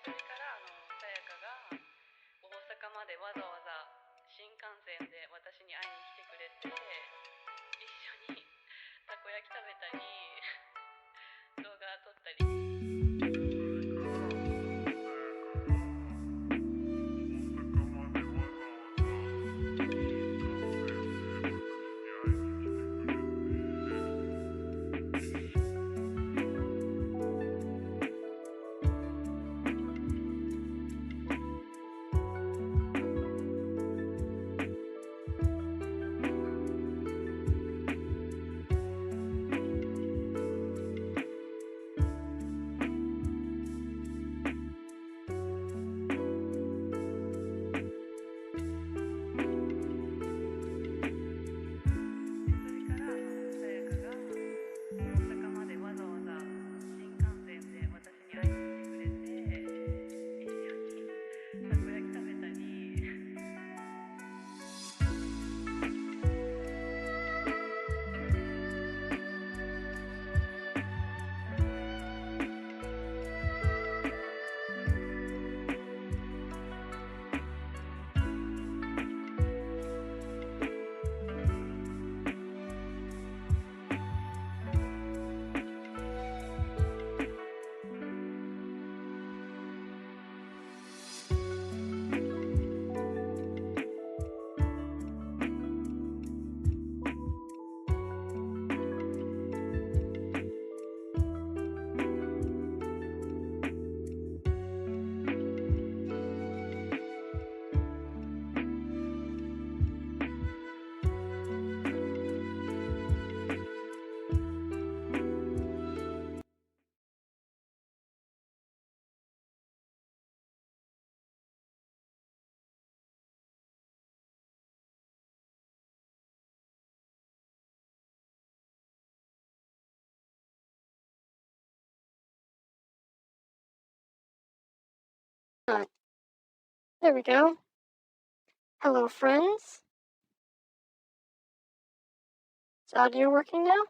それからさやかが大阪までわざわざ新幹線で私に会いに来てくれて、一緒にたこ焼き食べたり動画撮ったり。There we go. Hello, friends. Is audio working now?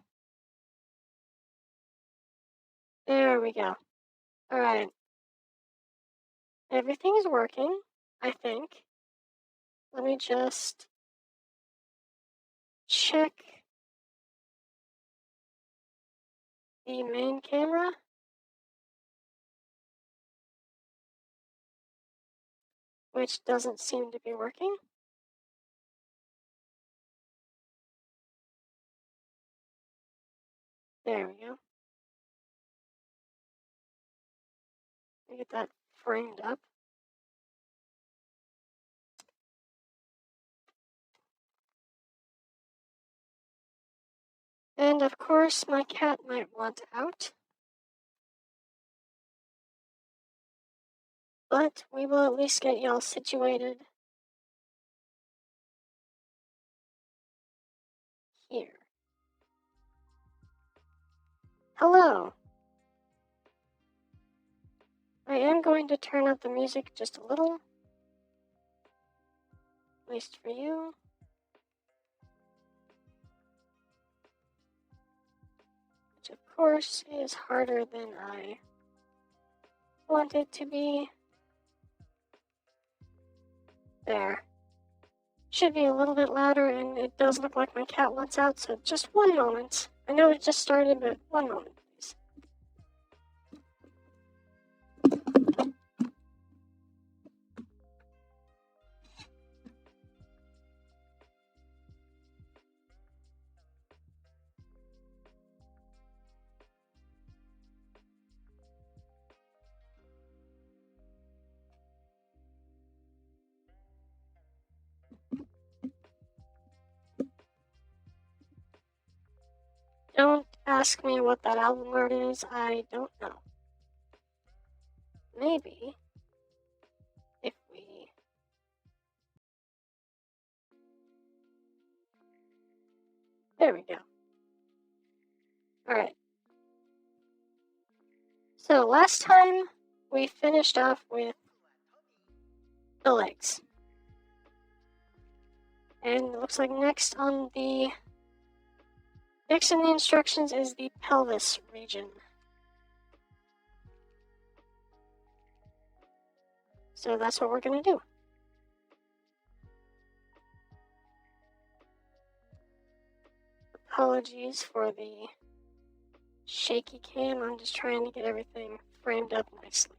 There we go. Alright. Everything's working, I think. Let me just check the main camera. Which doesn't seem to be working. There we go. Let me get that framed up. And of course, my cat might want out. But we will at least get y'all situated here. Hello. I am going to turn up the music just a little. At least for you. Which of course is harder than I want it to be. There. Should be a little bit louder, and it does look like my cat wants out, so just one moment. I know it just started, but one moment, please. Don't ask me what that album art is, I don't know. Maybe if we... There we go. Alright. So last time we finished off with the legs. And it looks like next in the instructions is the pelvis region. So that's what we're gonna do. Apologies for the shaky cam. I'm just trying to get everything framed up nicely.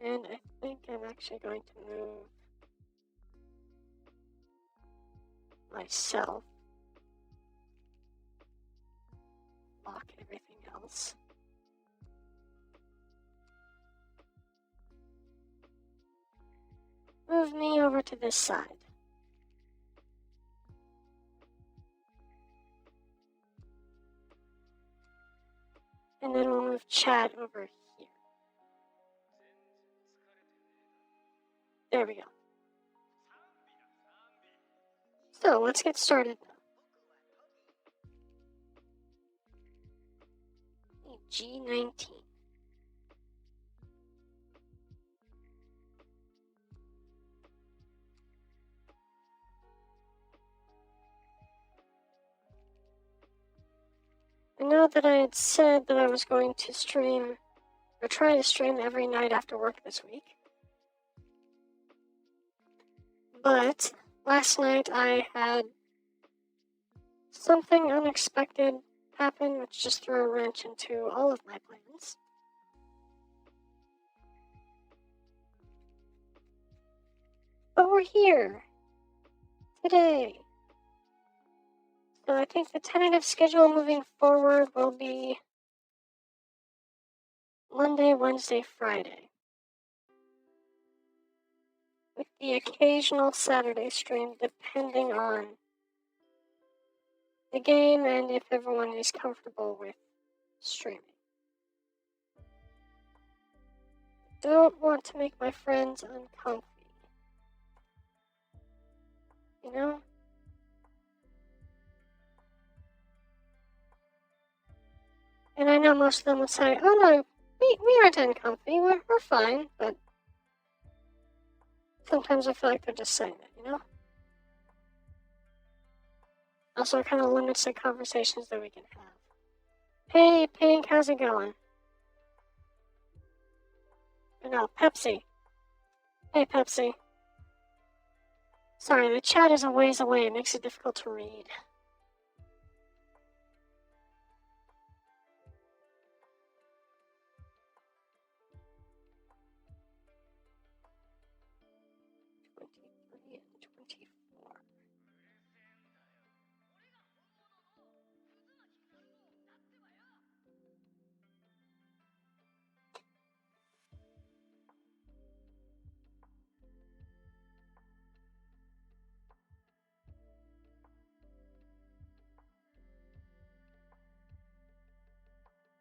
And I think I'm actually going to move myself. Lock everything else. Move me over to this side. And then we'll move Chad over here. There we go. So let's get started now. G19. I know that I had said that I was going to stream, or try to stream every night after work this week. But last night I had something unexpected happen, which just threw a wrench into all of my plans. But we're here today. So I think the tentative schedule moving forward will be Monday, Wednesday, Friday, with the occasional Saturday stream depending on the game and if everyone is comfortable with streaming. Don't want to make my friends uncomfy. You know? And I know most of them would say, oh no, we aren't uncomfy, we're fine, but sometimes I feel like they're just saying that, you know? Also, it kind of limits the conversations that we can have. Hey, Pink, how's it going? No, Pepsi. Hey, Pepsi. Sorry, the chat is a ways away. It makes it difficult to read.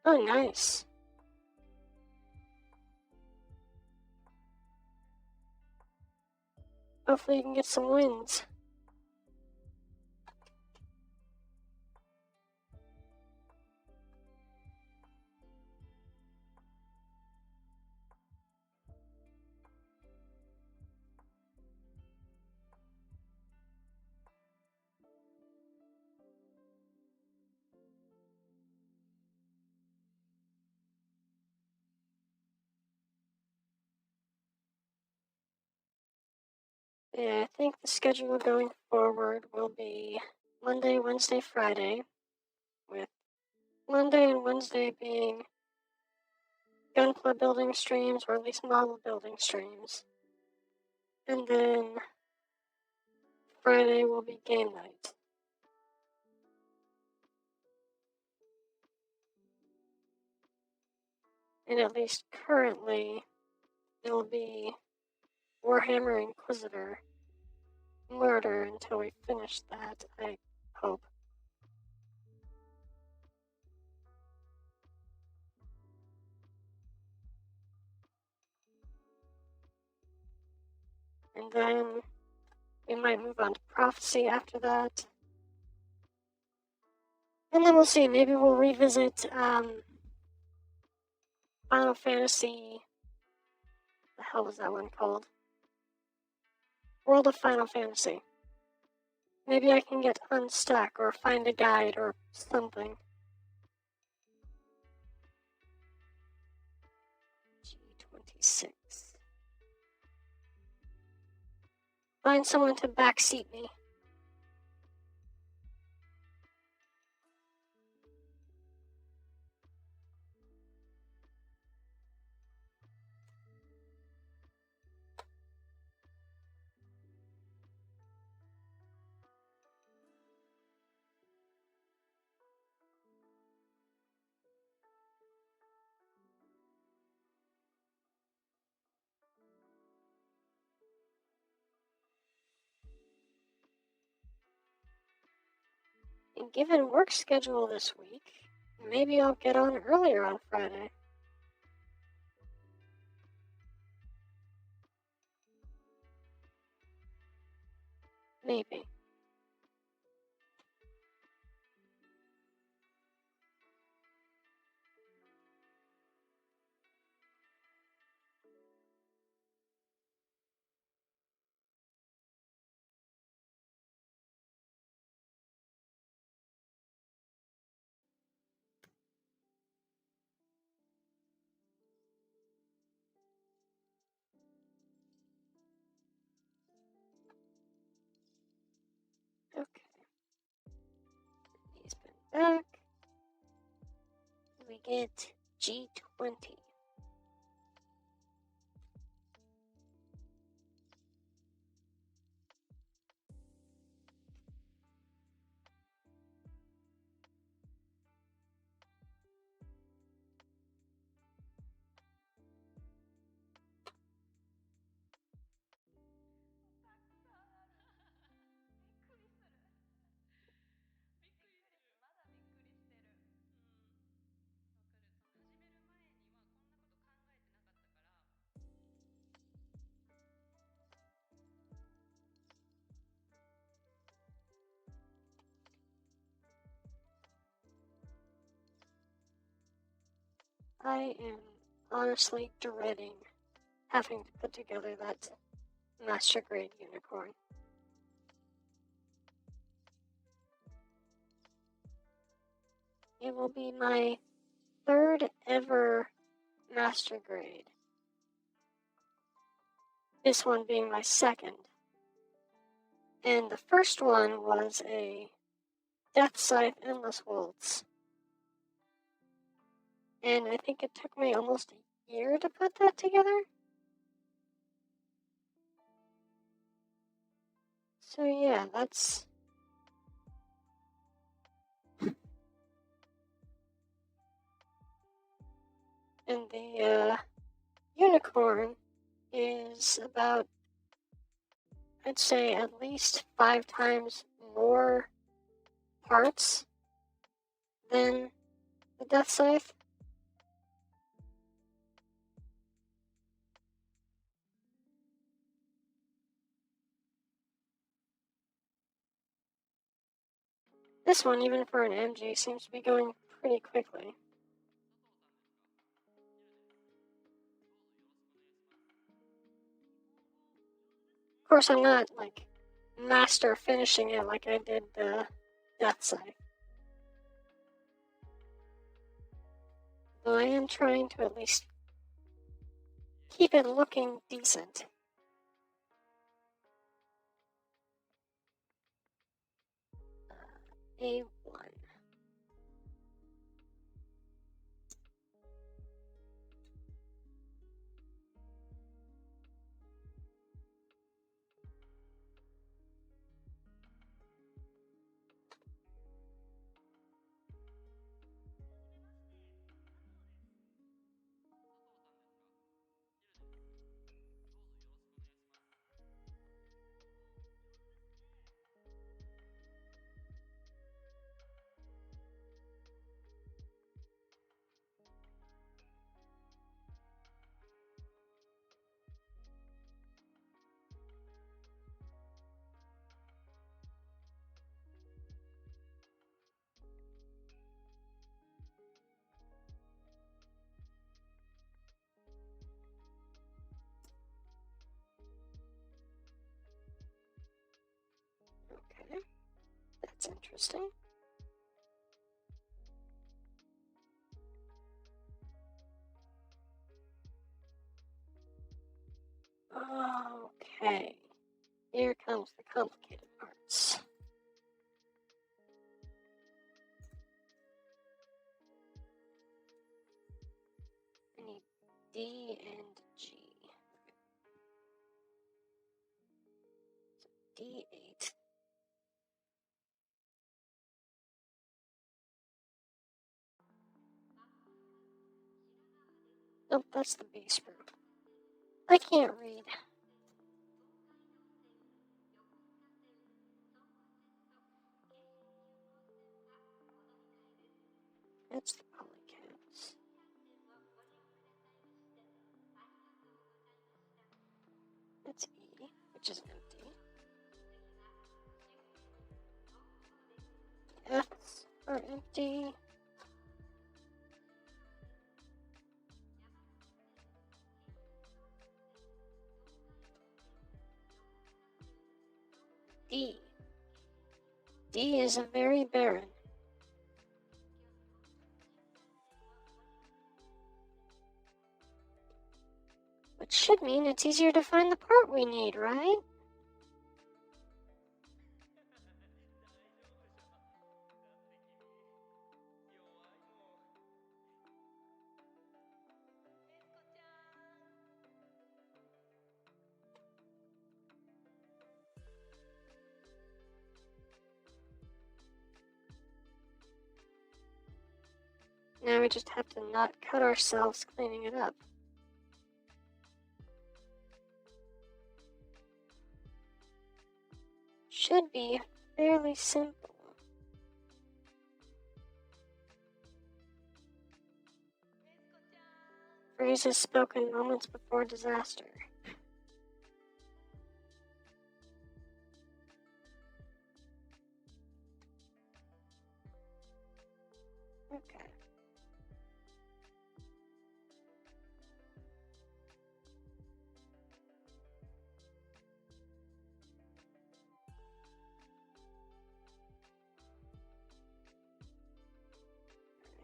Oh, nice. Hopefully you can get some wins. Yeah, I think the schedule going forward will be Monday, Wednesday, Friday, with Monday and Wednesday being Gunpla building streams, or at least model building streams. And then Friday will be game night. And at least currently, it'll be Warhammer Inquisitor Murder until we finish that, I hope. And then we might move on to Prophecy after that. And then we'll see, maybe we'll revisit Final Fantasy. The hell was that one called? World of Final Fantasy. Maybe I can get unstuck or find a guide or something. 26. Find someone to backseat me. And given work schedule this week, maybe I'll get on earlier on Friday. Maybe. Okay. He's been back. We get G20. I am honestly dreading having to put together that master grade unicorn. It will be my third ever master grade. This one being my second. And the first one was a Death Scythe Endless Waltz. And I think it took me almost a year to put that together. So yeah, that's... And the unicorn is about, I'd say, at least 5 times more parts than the Death Scythe. This one, even for an MG, seems to be going pretty quickly. Of course, I'm not, like, master finishing it like I did the Death Scythe. Though I am trying to at least keep it looking decent. A1. Okay, that's interesting. Okay, here comes the complicated parts. I need D and G. So D8. Nope, that's the B screw. I can't read. That's the polycaps. That's E, which is empty. F's are empty. D. D is a very barren. Which should mean it's easier to find the part we need, right? Now we just have to not cut ourselves cleaning it up. Should be fairly simple. Phrases spoken moments before disaster. Okay.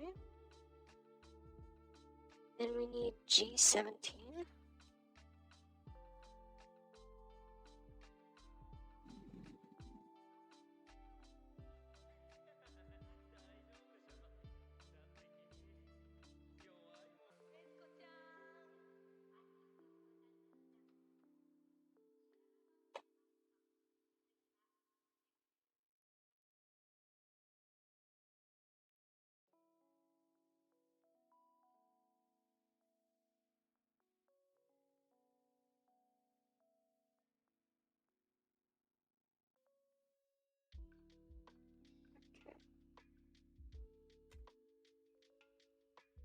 Alright. Then we need G17.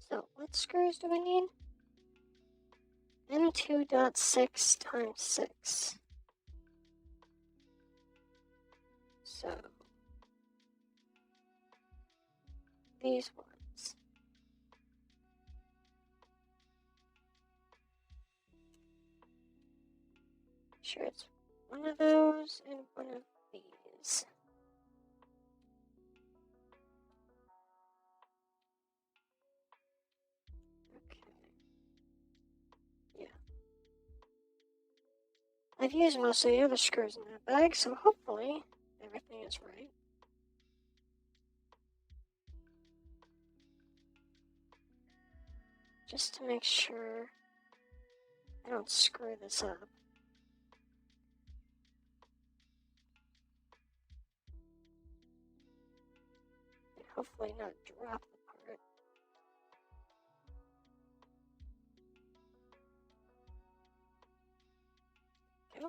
So, what screws do we need? M2.6 times 6. So, these ones. Sure, it's one of those and one of these. Okay. Yeah. I've used most of the other screws in that bag, so hopefully everything is right. Just to make sure I don't screw this up. And hopefully not drop the part. Go.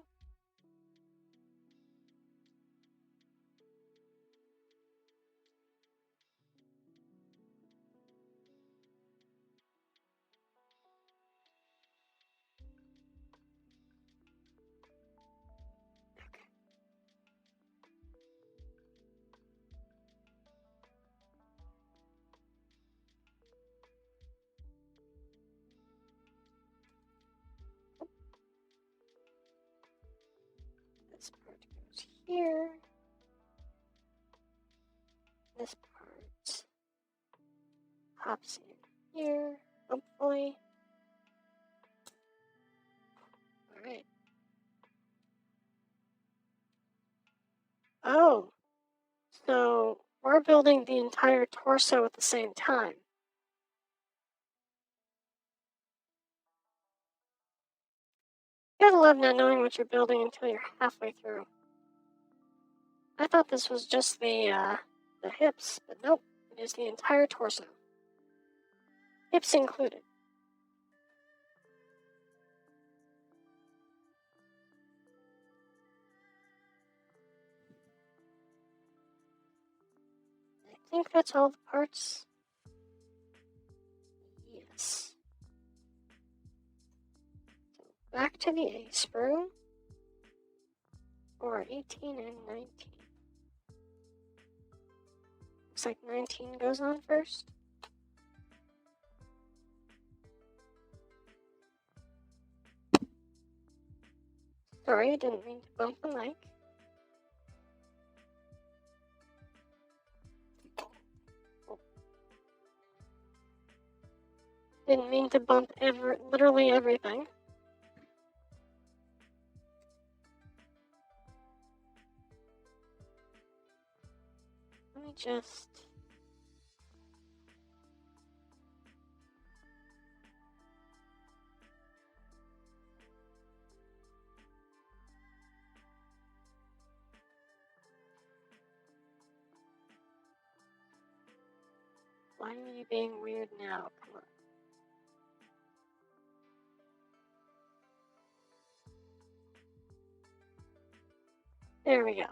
Okay. This part goes here. This part hops in here, hopefully. Alright. Oh, so we're building the entire torso at the same time. You gotta love not knowing what you're building until you're halfway through. I thought this was just the hips, but nope, it is the entire torso. Hips included. I think that's all the parts. Yes. So back to the A sprue. Or 18 and 19. Looks like 19 goes on first. Sorry, I didn't mean to bump the mic. Didn't mean to bump literally everything. Let me just... Why are you being weird now? Come on. There we go.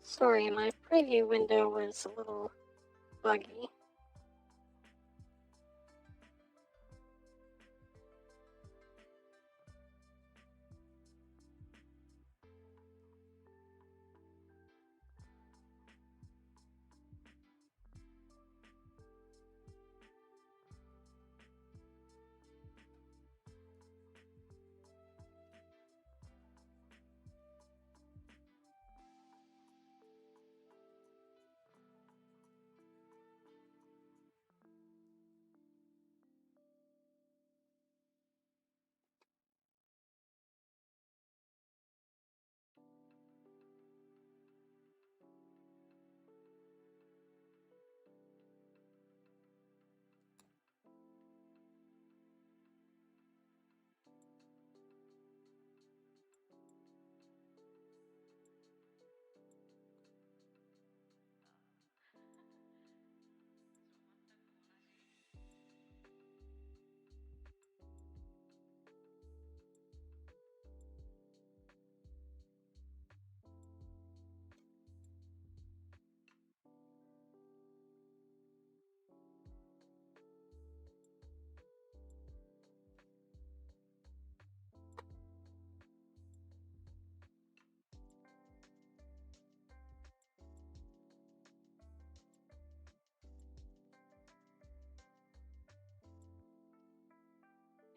Sorry, my preview window was a little buggy.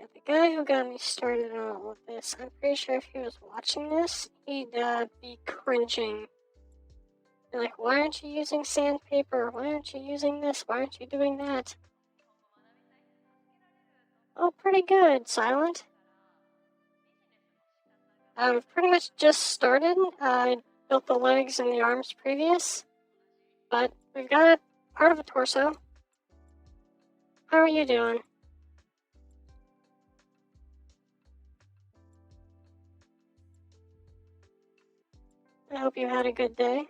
Yeah, the guy who got me started on all of this, I'm pretty sure if he was watching this, he'd be cringing. Be like, why aren't you using sandpaper? Why aren't you using this? Why aren't you doing that? Oh, pretty good, Silent. I've pretty much just started. I built the legs and the arms previous, but we've got part of a torso. How are you doing? I hope you had a good day.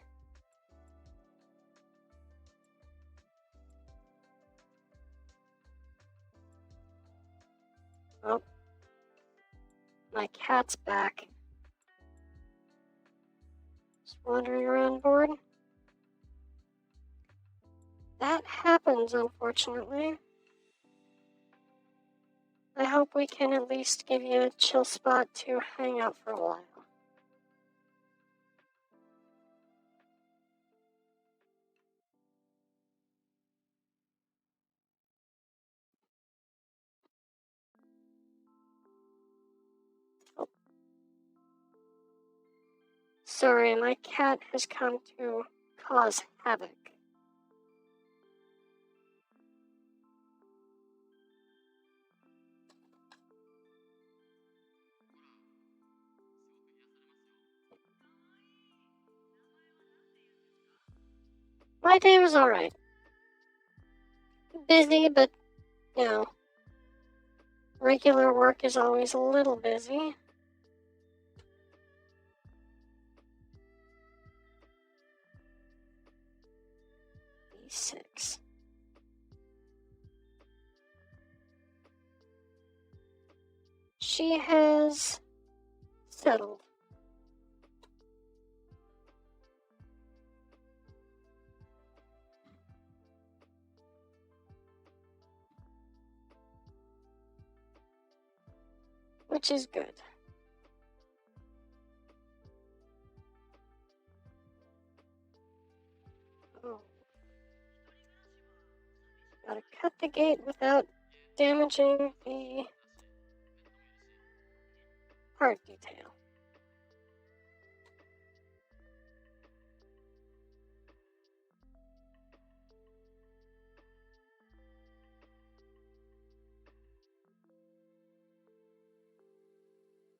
Oh, my cat's back. Just wandering around bored. That happens, unfortunately. I hope we can at least give you a chill spot to hang out for a while. Oh. Sorry, my cat has come to cause havoc. My day was alright. Busy, but, you know, regular work is always a little busy. E6. She has settled. Which is good. Oh. Gotta cut the gate without damaging the part detail.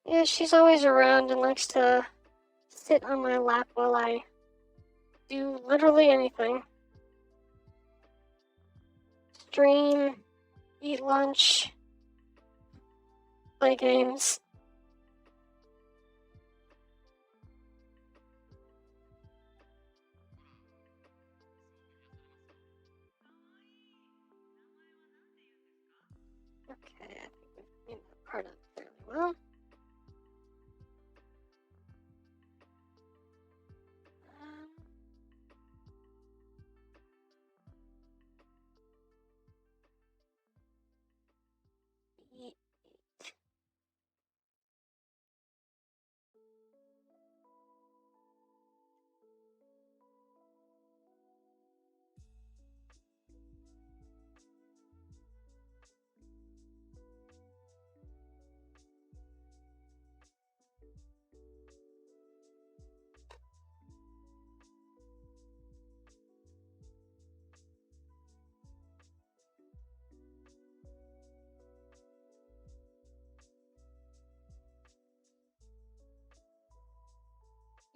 Yeah, she's always around and likes to sit on my lap while I do literally anything. Stream, eat lunch, play games. Okay, I think we've cleaned that part up fairly well.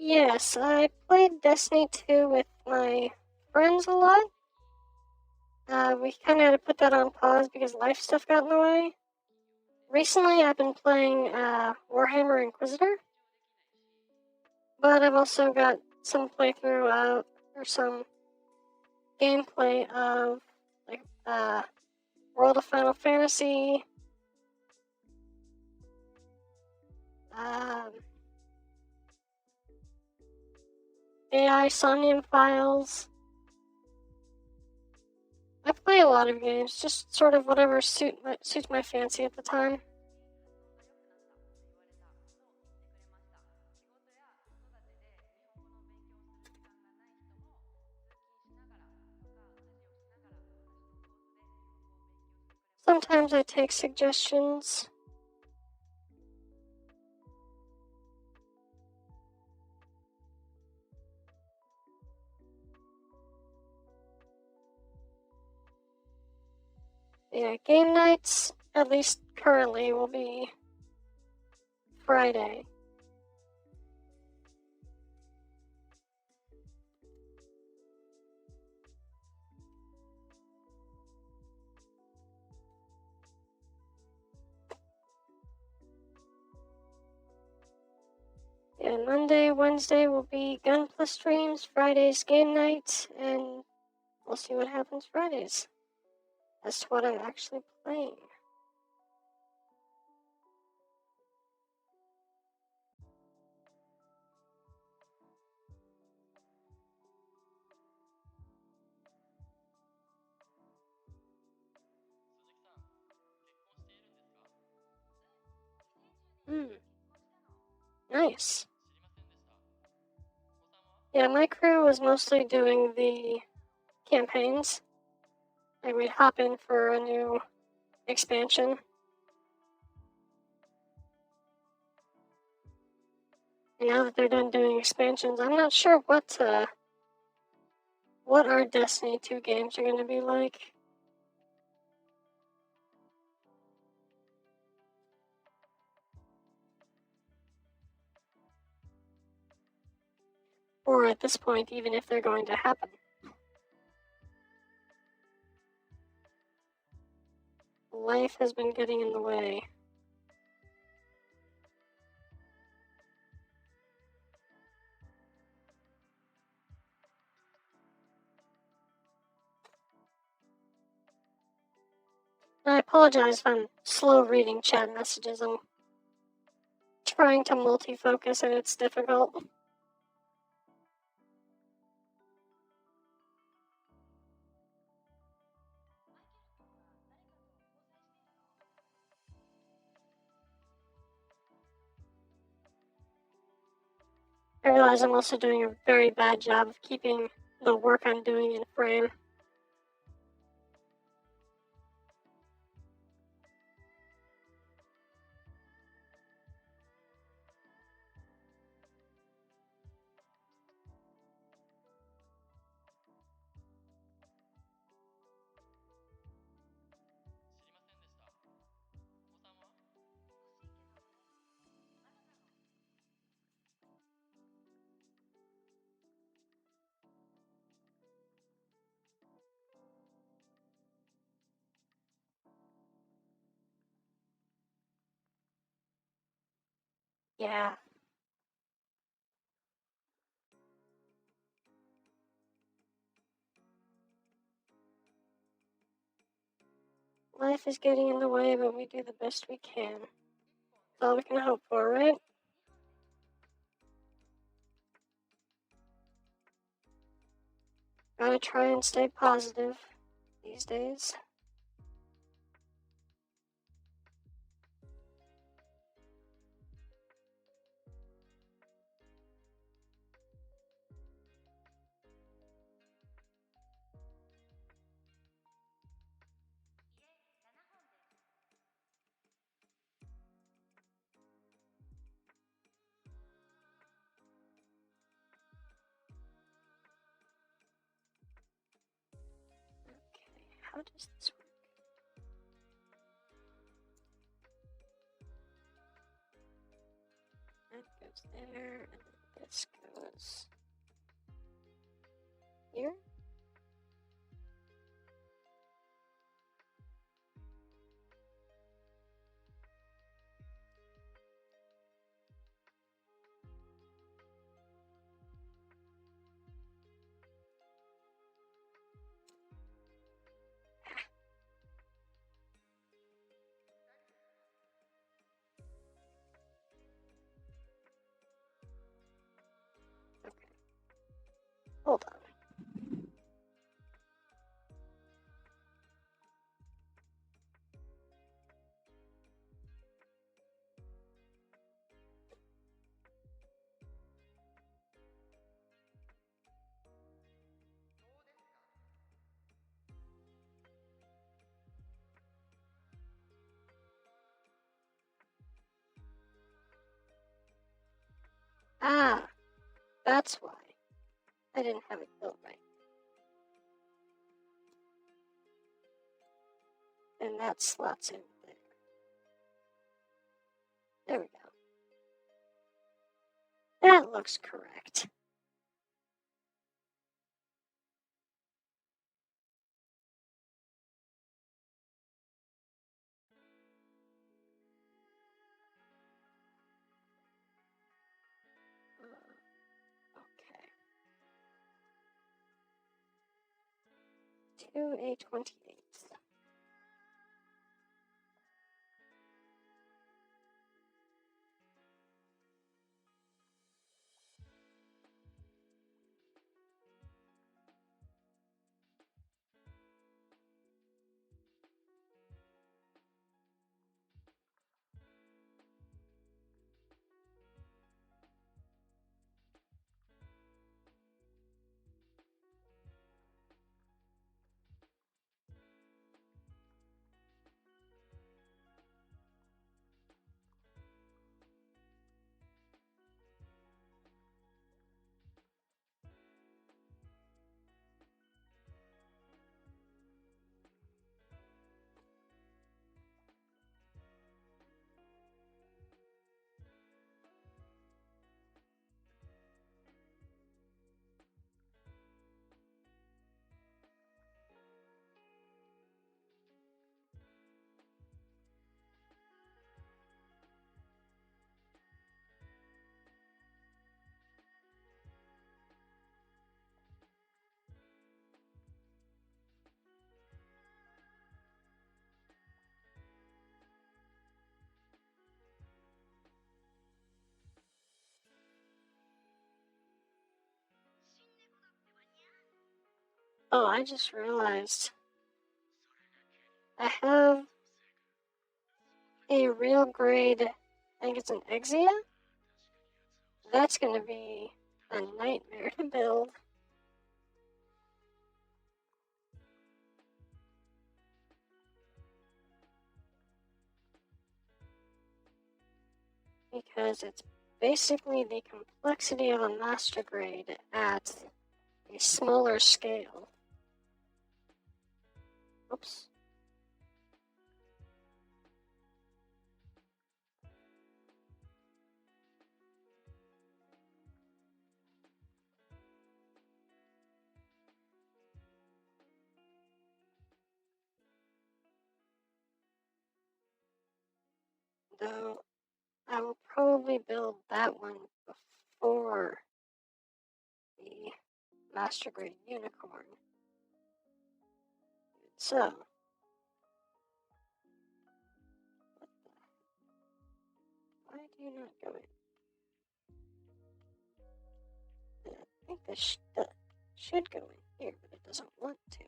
Yes, I played Destiny 2 with my friends a lot. We kind of had to put that on pause because life stuff got in the way. Recently, I've been playing Warhammer Inquisitor, but I've also got some playthrough or some gameplay of like World of Final Fantasy, AI Somnium Files. I play a lot of games, just sort of whatever suits my fancy at the time. Sometimes I take suggestions. Yeah, game nights, at least currently, will be Friday. And Monday, Wednesday will be Gunpla streams, Friday's game night, and we'll see what happens Fridays as to what I'm actually playing. Nice. Yeah, my crew was mostly doing the campaigns. Like we'd hop in for a new expansion. And now that they're done doing expansions, I'm not sure what our Destiny 2 games are going to be like. Or at this point, even if they're going to happen. life has been getting in the way. I apologize if I'm slow reading chat messages. I'm trying to multi-focus and it's difficult. I realize I'm also doing a very bad job of keeping the work I'm doing in frame. Yeah. Life is getting in the way, but we do the best we can. That's all we can hope for, right? Gotta try and stay positive these days. Okay, how does this work? That goes there, and this goes here. Okay, hold on. Ah, that's why. I didn't have it built right. And that slots in there. There we go. That looks correct. Okay. 2A28. Oh, I just realized I have a real grade, I think it's an Exia. That's gonna be a nightmare to build. Because it's basically the complexity of a master grade at a smaller scale. Oops. Though I will probably build that one before the master grade unicorn. So, why do you not go in? I think this should go in here, but it doesn't want to.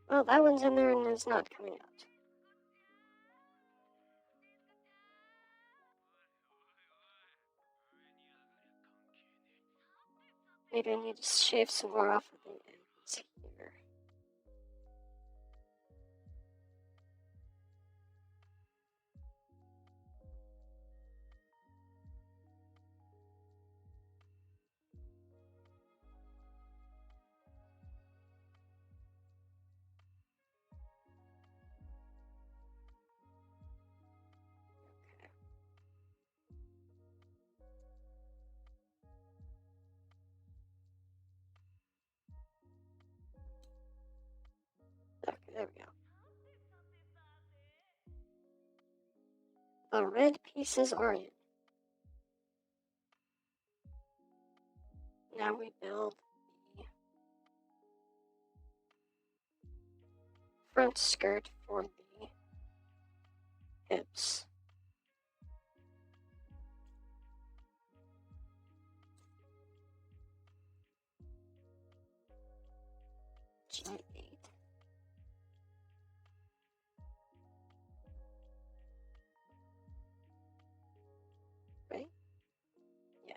Well, that one's in there and it's not coming out. Maybe I need to shave some more off of the ends here. Okay, there we go. The red pieces are in. Now we build the front skirt for the hips. G8. Right? Yeah.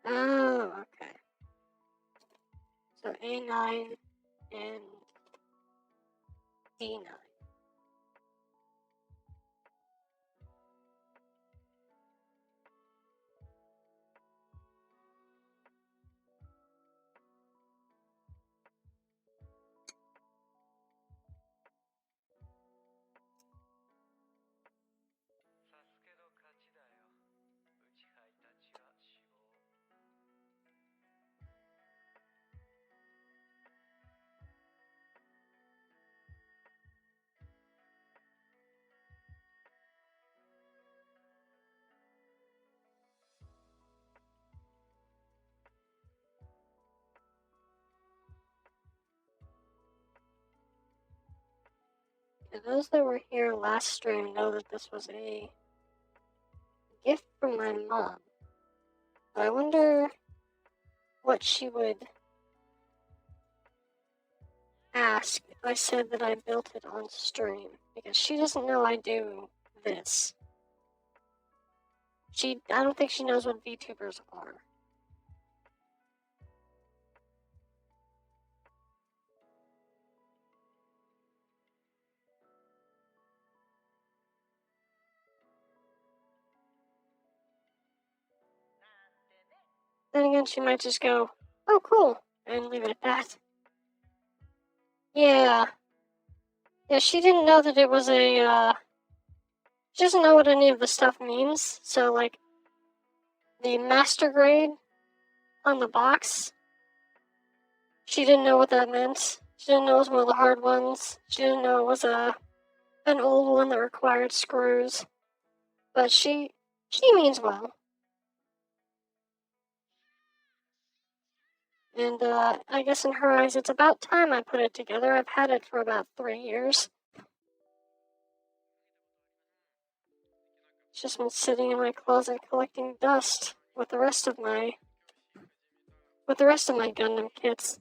Oh, okay. So A9 and D9. And those that were here last stream know that this was a gift from my mom. But I wonder what she would ask if I said that I built it on stream, because she doesn't know I do this. I don't think she knows what VTubers are. Then again, she might just go, "Oh, cool," and leave it at that. Yeah. Yeah, she didn't know that it was she doesn't know what any of the stuff means, so, like, the master grade on the box, she didn't know what that meant. She didn't know it was one of the hard ones. She didn't know it was an old one that required screws. But she means well. And I guess in her eyes, it's about time I put it together. I've had it for about 3 years. It's just been sitting in my closet collecting dust with the rest of my Gundam kits.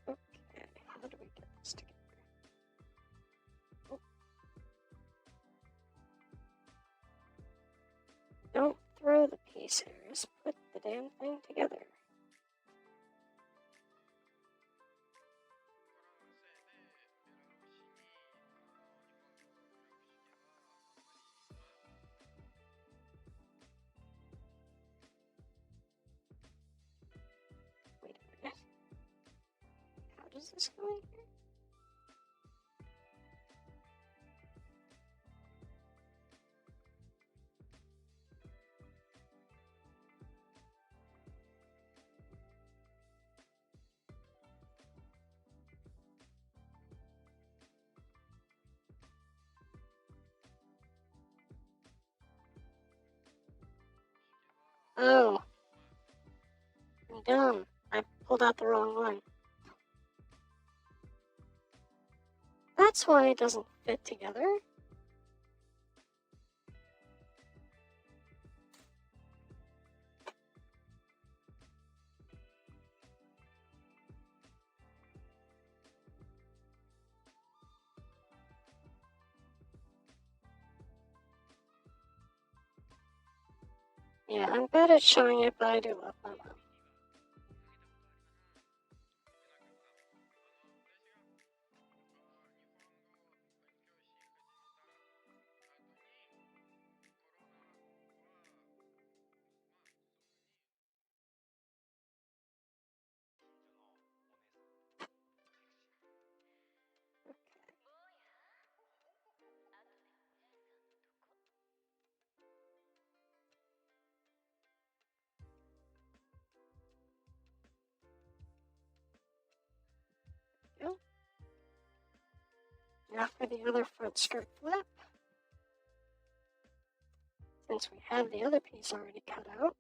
Okay, how do we get this together? Oh. Don't throw the pieces. Put the damn thing together. Wait a minute. How does this go in here? Oh, I'm dumb. I pulled out the wrong one. That's why it doesn't fit together. Yeah, I'm bad at showing it, but I do love my mom. Go. Now for the other front skirt flip. Since we have the other piece already cut out.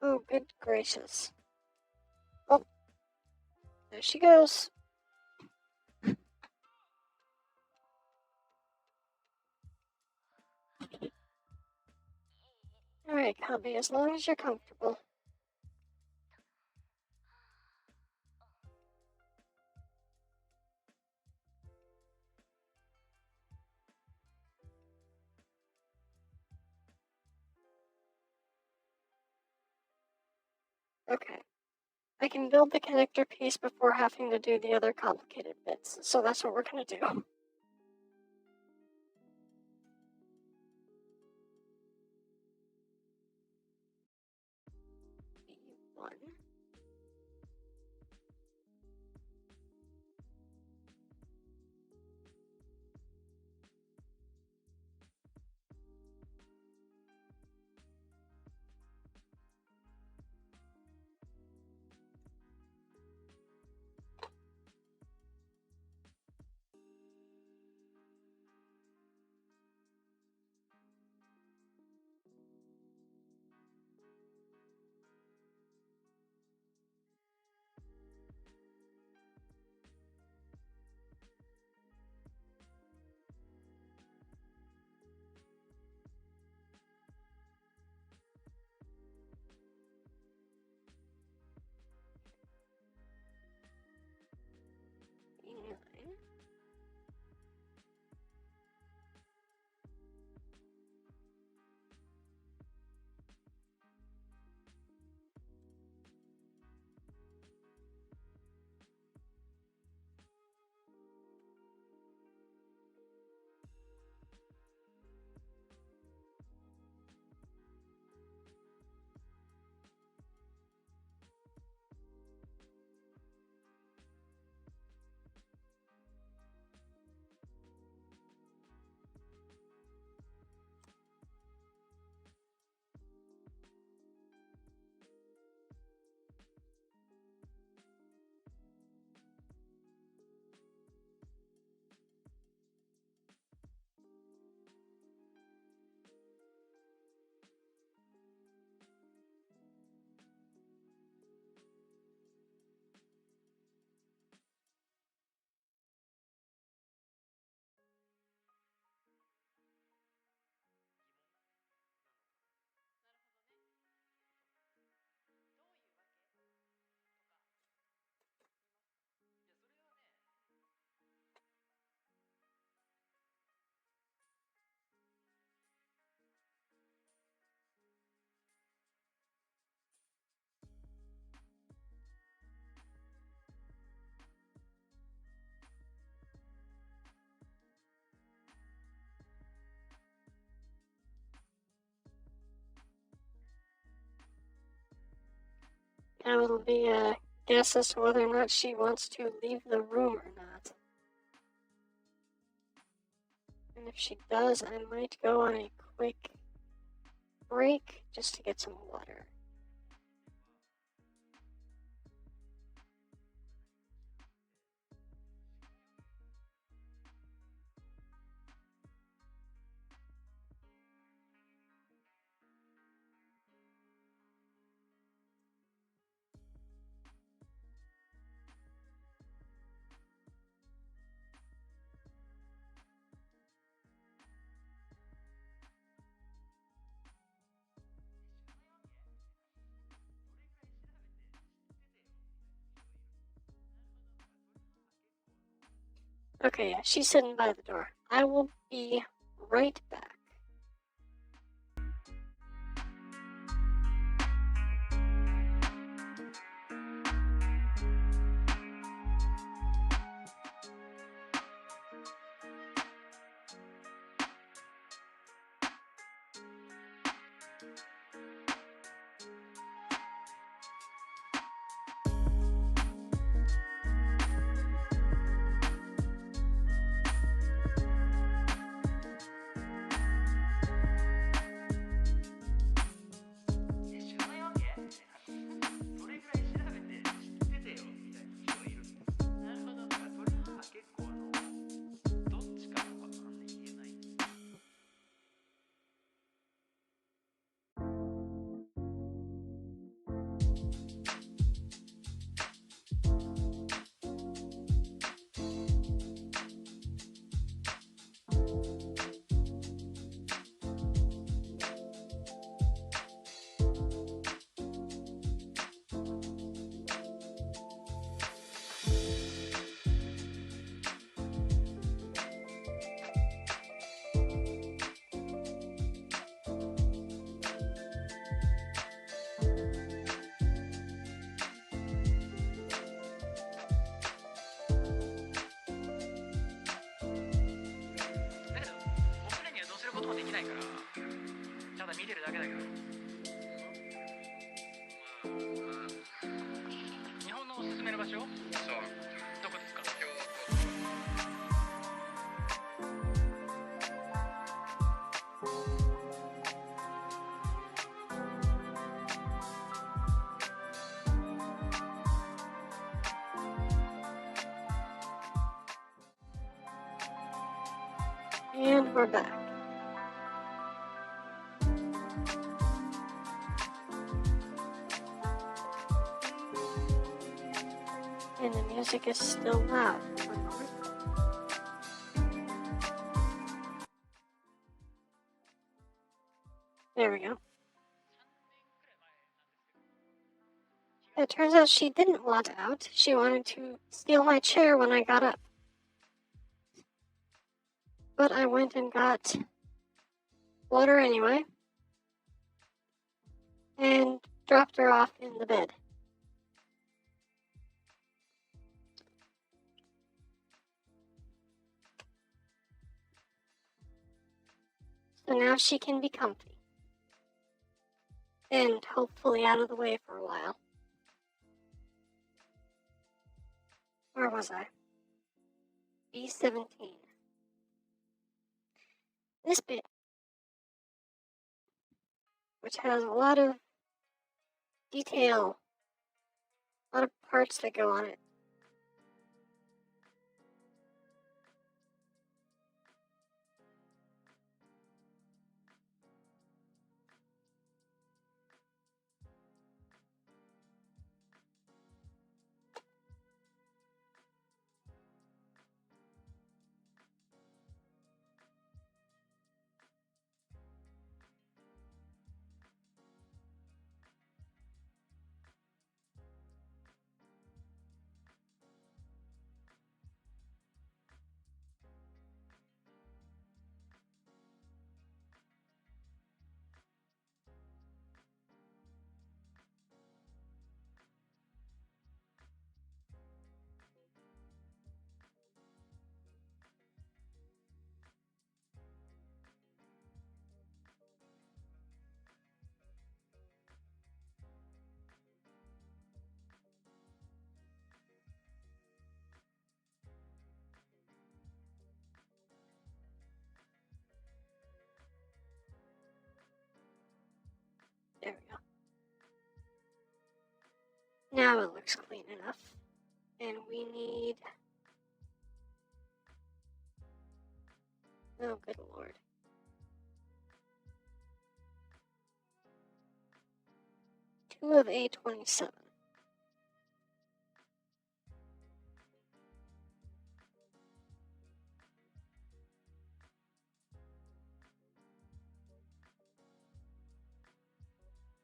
Oh, good gracious. Oh, there she goes. Alright, Cubby, as long as you're comfortable. Okay. I can build the connector piece before having to do the other complicated bits, so that's what we're gonna do. B1. B9. Now it'll be a guess as to whether or not she wants to leave the room or not. And if she does, I might go on a quick break just to get some water. Okay, yeah, she's sitting by the door. I will be right back. できないから、ただ見てるだけだけど、日本のおすすめの場所？そう。どこですか？And we're back. And the music is still loud. There we go. It turns out she didn't want out. She wanted to steal my chair when I got up. But I went and got water anyway. And dropped her off in the bed. So now she can be comfy. And hopefully out of the way for a while. Where was I? B17. This bit, which has a lot of detail, a lot of parts that go on it. There we go. Now it looks clean enough. And we need... Oh, good lord. Two of A27.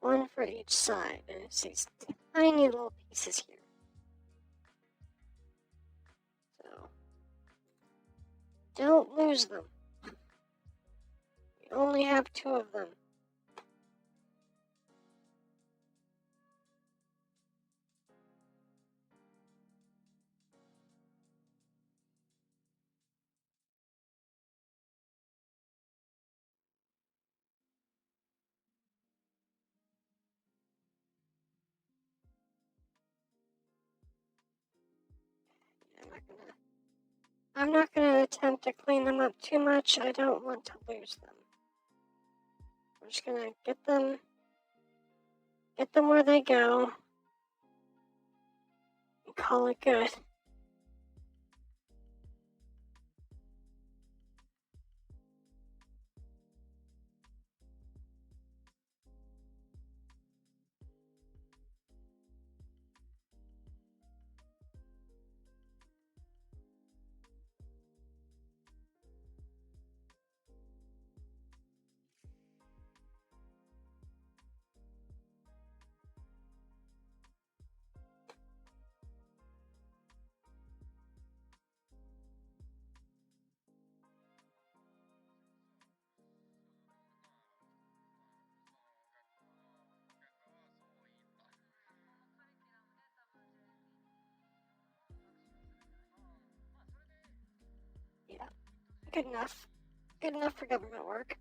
One for each side, and it's these tiny little pieces here. So, don't lose them. We only have two of them. I'm not gonna attempt to clean them up too much. I don't want to lose them. I'm just gonna get them where they go, and call it good. Yeah, good enough. Good enough for government work.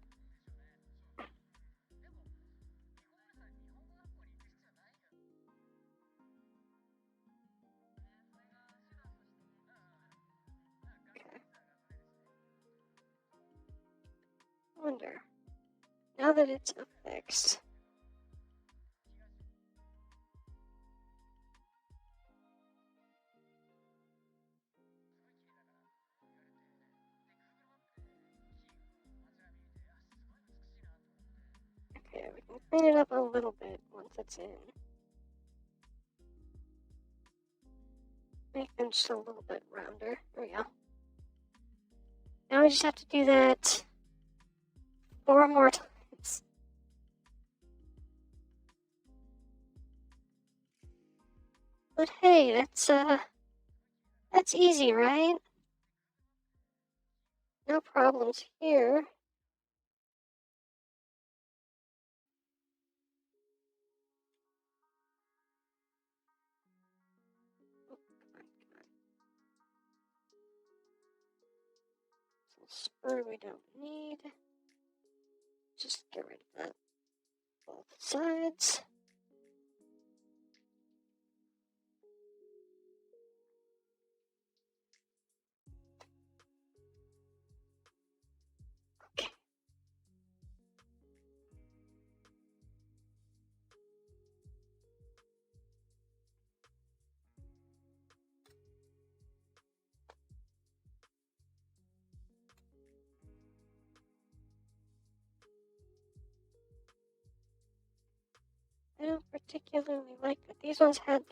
now that it's affixed, okay, we can clean it up a little bit once it's in. Make them just a little bit rounder. There we go. Now we just have to do that 4 more times. But hey, that's easy, right? No problems here. Spur we don't need. Just get rid of that. Both sides. Okay. I don't particularly like that these ones had.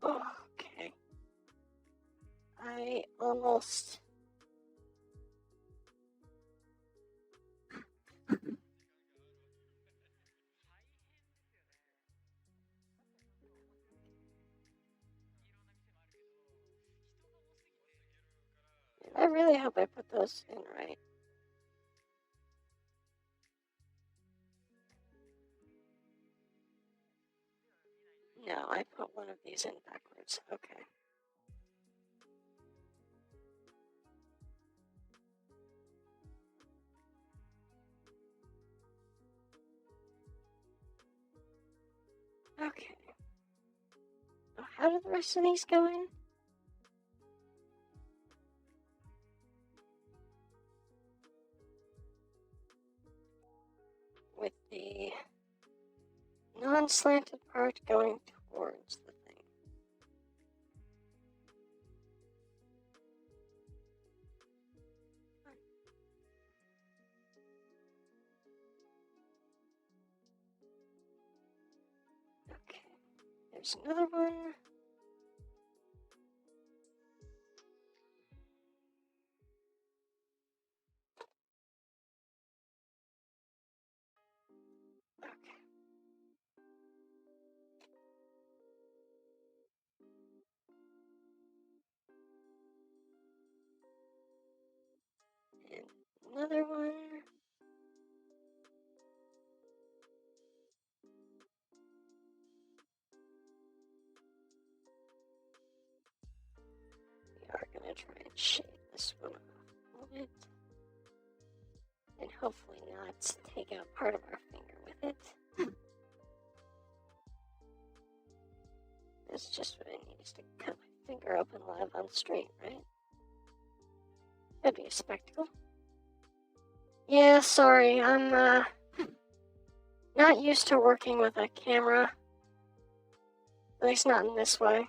Oh, okay. I almost. I really hope I put those in right. No, I put one of these in backwards. Okay. Okay. Oh, how do the rest of these go in? With the non-slanted part going towards the thing. Okay, there's another one. Okay. And another one. We are going to try and shade this one off a little bit. And hopefully not take out part of our finger with it. That's just what I need, is to cut my finger open live on straight, right? That'd be a spectacle. Yeah, sorry, I'm not used to working with a camera. At least not in this way.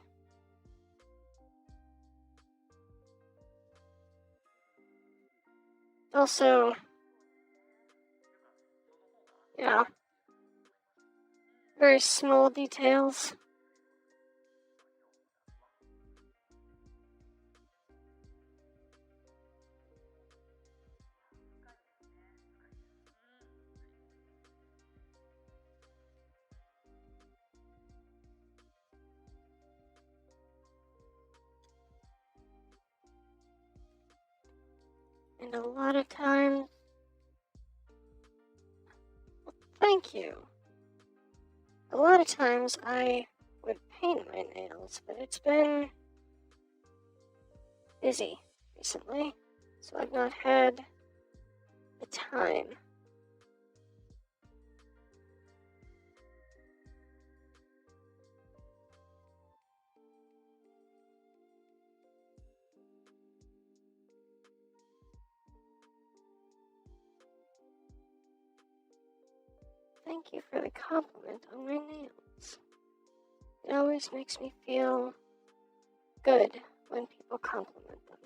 Also, yeah, very small details. And a lot of times, well, thank you. A lot of times I would paint my nails, but it's been busy recently, so I've not had the time. Thank you for the compliment on my nails. It always makes me feel good when people compliment them.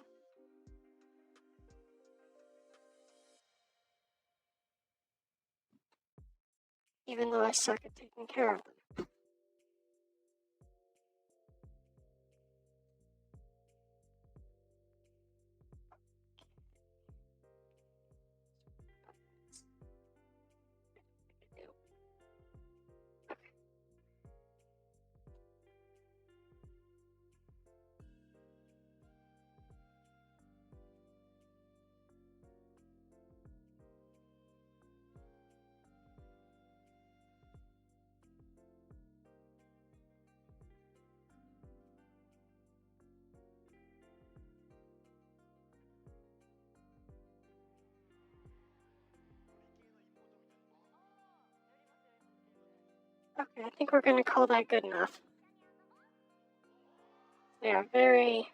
Even though I suck at taking care of them. Okay, I think we're going to call that good enough. They are very...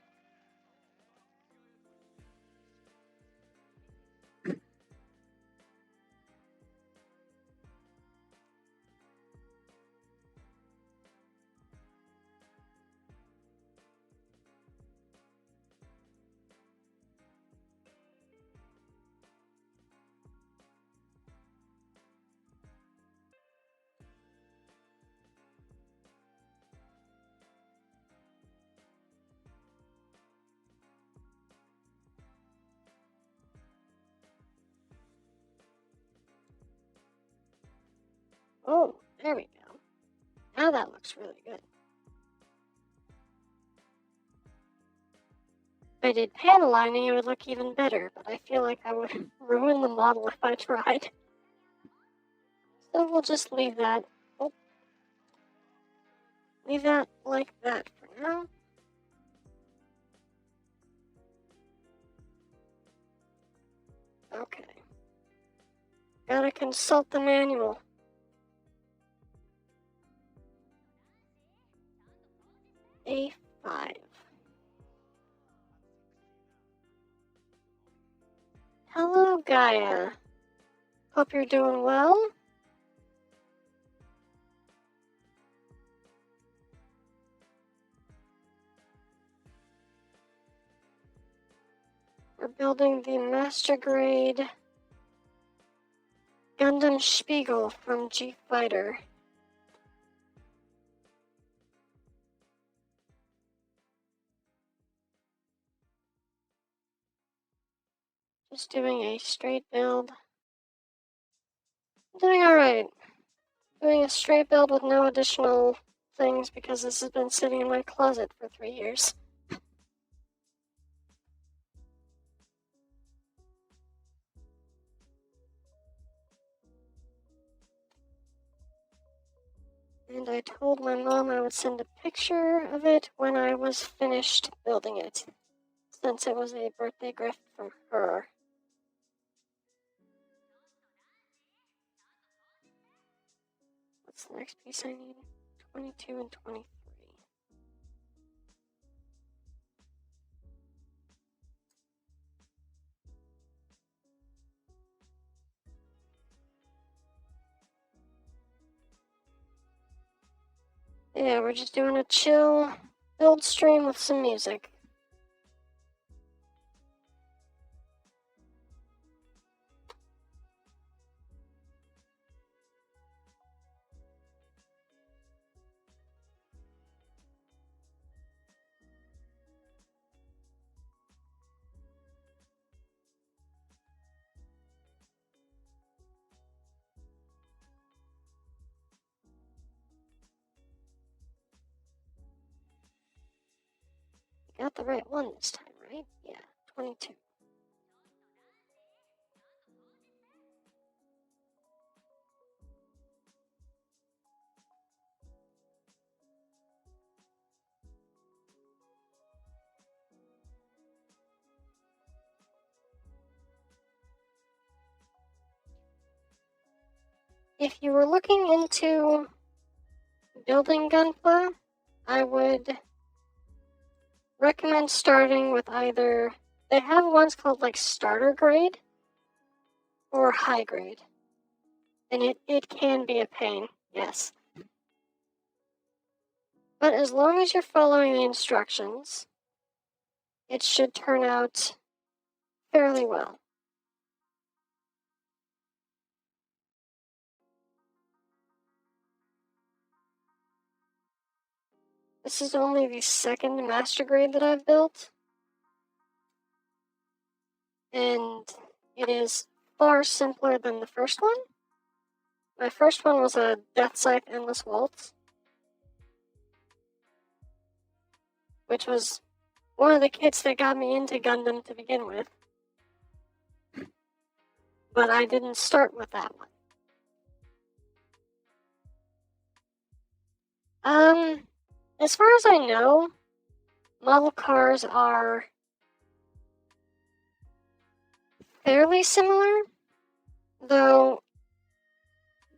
Oh, there we go. Now that looks really good. If I did panel lining, it would look even better, but I feel like I would ruin the model if I tried. So we'll just leave that. Oh. Leave that like that for now. Okay. Gotta consult the manual. A5. Hello, Gaia. Hope you're doing well. We're building the Master Grade Gundam Spiegel from G Fighter. Just doing a straight build. Doing alright. Doing a straight build with no additional things because this has been sitting in my closet for 3 years. And I told my mom I would send a picture of it when I was finished building it, since it was a birthday gift from her. What's the next piece I need? 22 and 23. Yeah, we're just doing a chill build stream with some music. Got the right one this time, right? Yeah, 22. If you were looking into building Gunpla, I would recommend starting with either, they have ones called like starter grade or high grade. And it can be a pain, yes. But as long as you're following the instructions, it should turn out fairly well. This is only the second master grade that I've built. And it is far simpler than the first one. My first one was a Death Scythe Endless Waltz, which was one of the kits that got me into Gundam to begin with. But I didn't start with that one. As far as I know, model cars are fairly similar, though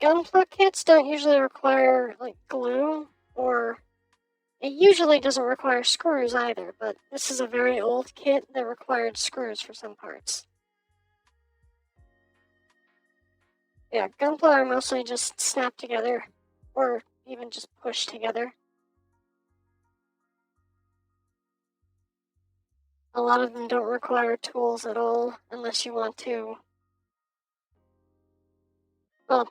Gunpla kits don't usually require, like, glue, or it usually doesn't require screws either, but this is a very old kit that required screws for some parts. Yeah, Gunpla are mostly just snapped together, or even just pushed together. A lot of them don't require tools at all, unless you want to. Well,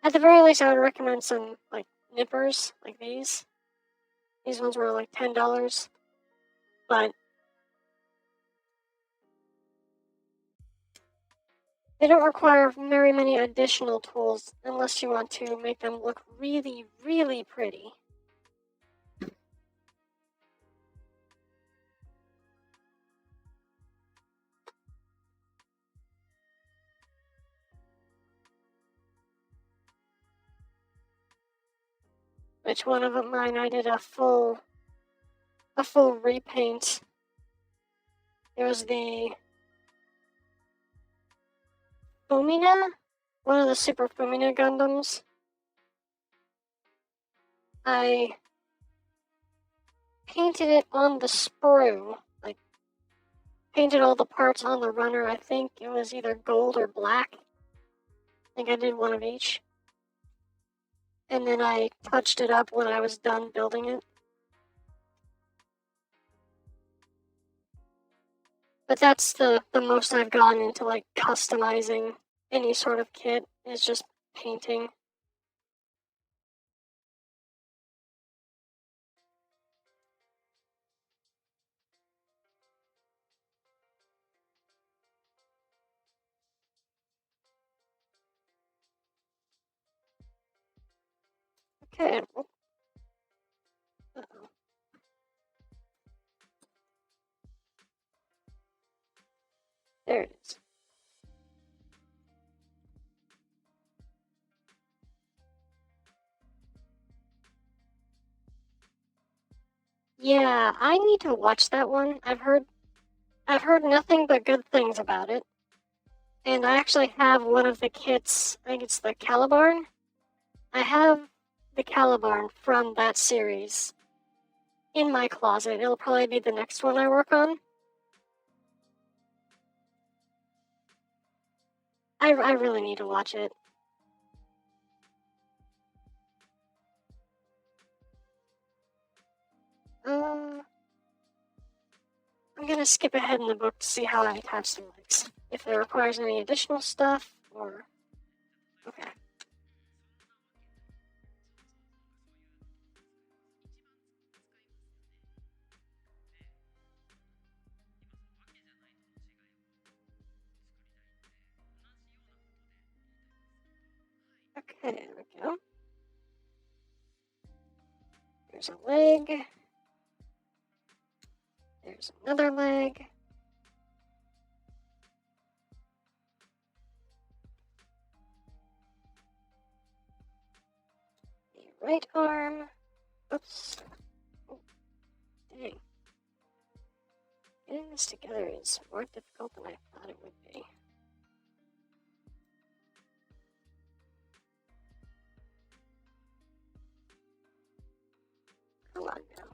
at the very least, I would recommend some, like, nippers, like these. These ones were like $10, but they don't require very many additional tools unless you want to make them look really, really pretty. Which one of mine I did a full repaint. It was the Fumina, one of the Super Fumina Gundams. I painted it on the sprue, like painted all the parts on the runner. I think it was either gold or black. I think I did one of each. And then I touched it up when I was done building it. But that's the most I've gone into, like, customizing any sort of kit, is just painting. Okay. Uh-oh. There it is. Yeah, I need to watch that one. I've heard nothing but good things about it. And I actually have one of the kits, I think it's the Calibarn. I have the Calibarn from that series in my closet. It'll probably be the next one I work on. I really need to watch it. I'm gonna skip ahead in the book to see how I attach the legs. If it requires any additional stuff, or... Okay. Okay, there we go. There's a leg. There's another leg. The right arm. Oops. Oh, dang. Getting this together is more difficult than I thought it would be. Come on now.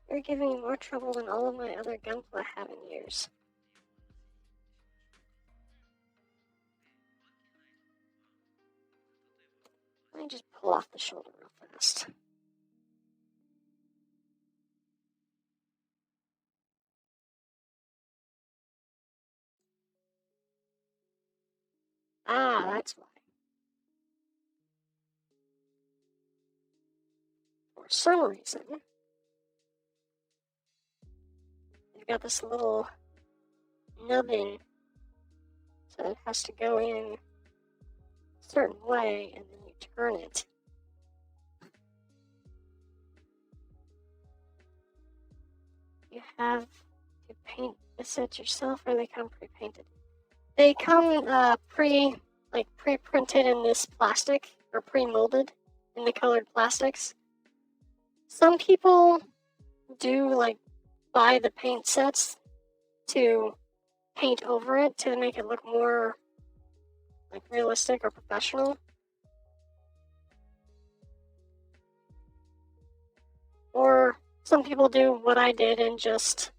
You're giving me more trouble than all of my other Gunpla have in years. Let me just pull off the shoulder real fast. Ah, that's why. For some reason, you've got this little nubbin, so it has to go in a certain way, and then you turn it. You have to paint the sets yourself, or they come pre-painted? They come pre-printed in this plastic, or pre-molded in the colored plastics. Some people do buy the paint sets to paint over it to make it look more realistic or professional. Or some people do what I did and just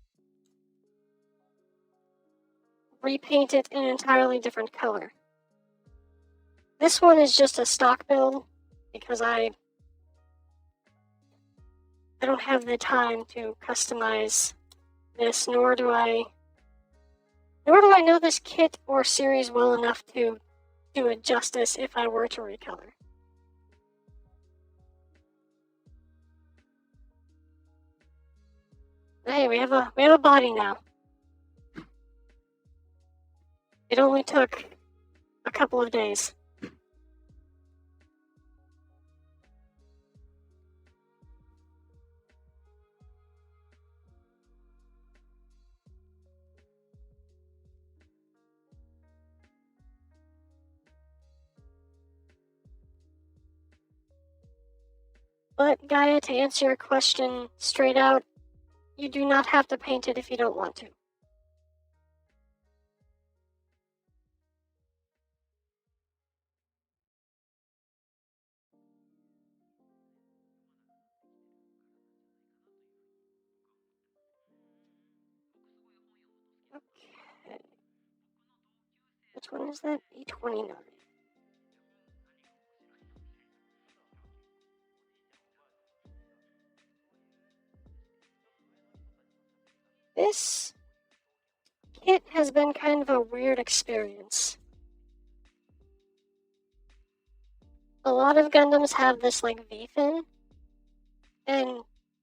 repaint it in an entirely different color. This one is just a stock build because I don't have the time to customize this, nor do I know this kit or series well enough to do it justice if I were to recolor. Hey, we have a body now. It only took a couple of days. But Gaia, to answer your question straight out, you do not have to paint it if you don't want to. Okay. Which one is that? E29. This kit has been kind of a weird experience. A lot of Gundams have this V-fin, and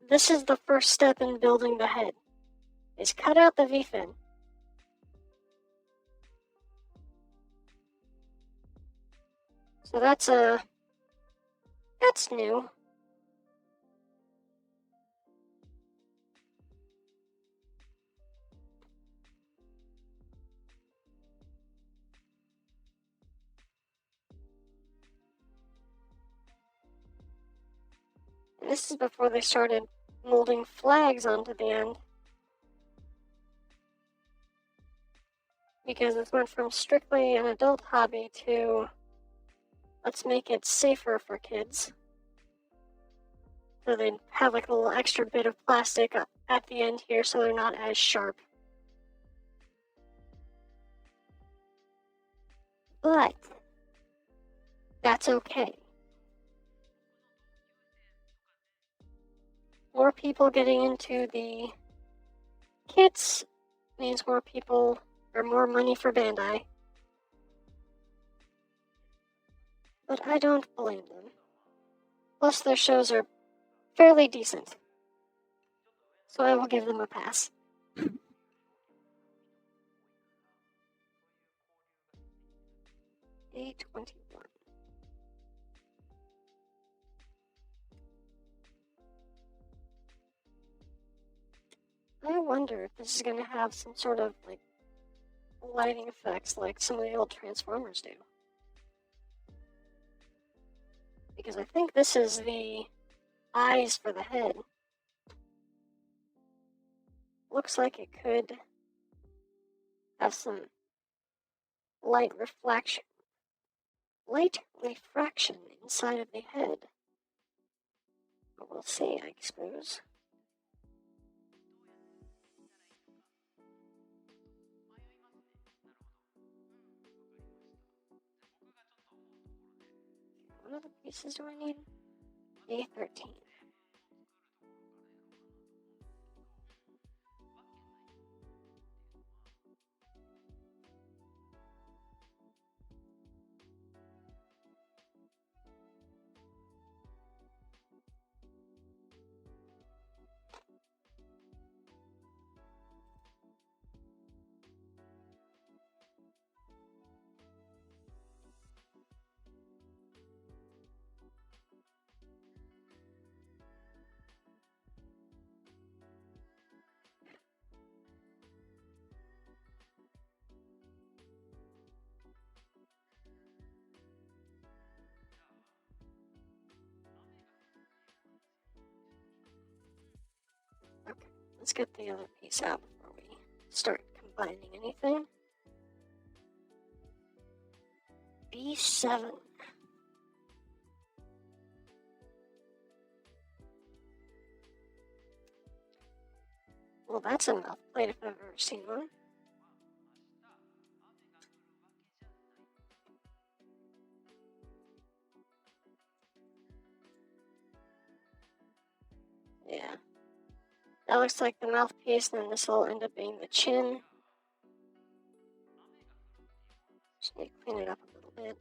this is the first step in building the head, is cut out the V-fin. So that's new. And this is before they started molding flags onto the end. Because this went from strictly an adult hobby to let's make it safer for kids. So they have a little extra bit of plastic at the end here so they're not as sharp. But that's okay. More people getting into the kits means more people or more money for Bandai. But I don't blame them. Plus their shows are fairly decent. So I will give them a pass. A21. I wonder if this is going to have some sort of lighting effects like some of the old Transformers do. Because I think this is the eyes for the head. Looks like it could have some light refraction inside of the head. But we'll see, I suppose. What other pieces do I need? A13. Okay, let's get the other piece out before we start combining anything. B7. Well, that's a mouth plate if I've ever seen one. Yeah. That looks like the mouthpiece, and then this will end up being the chin. Just need to clean it up a little bit.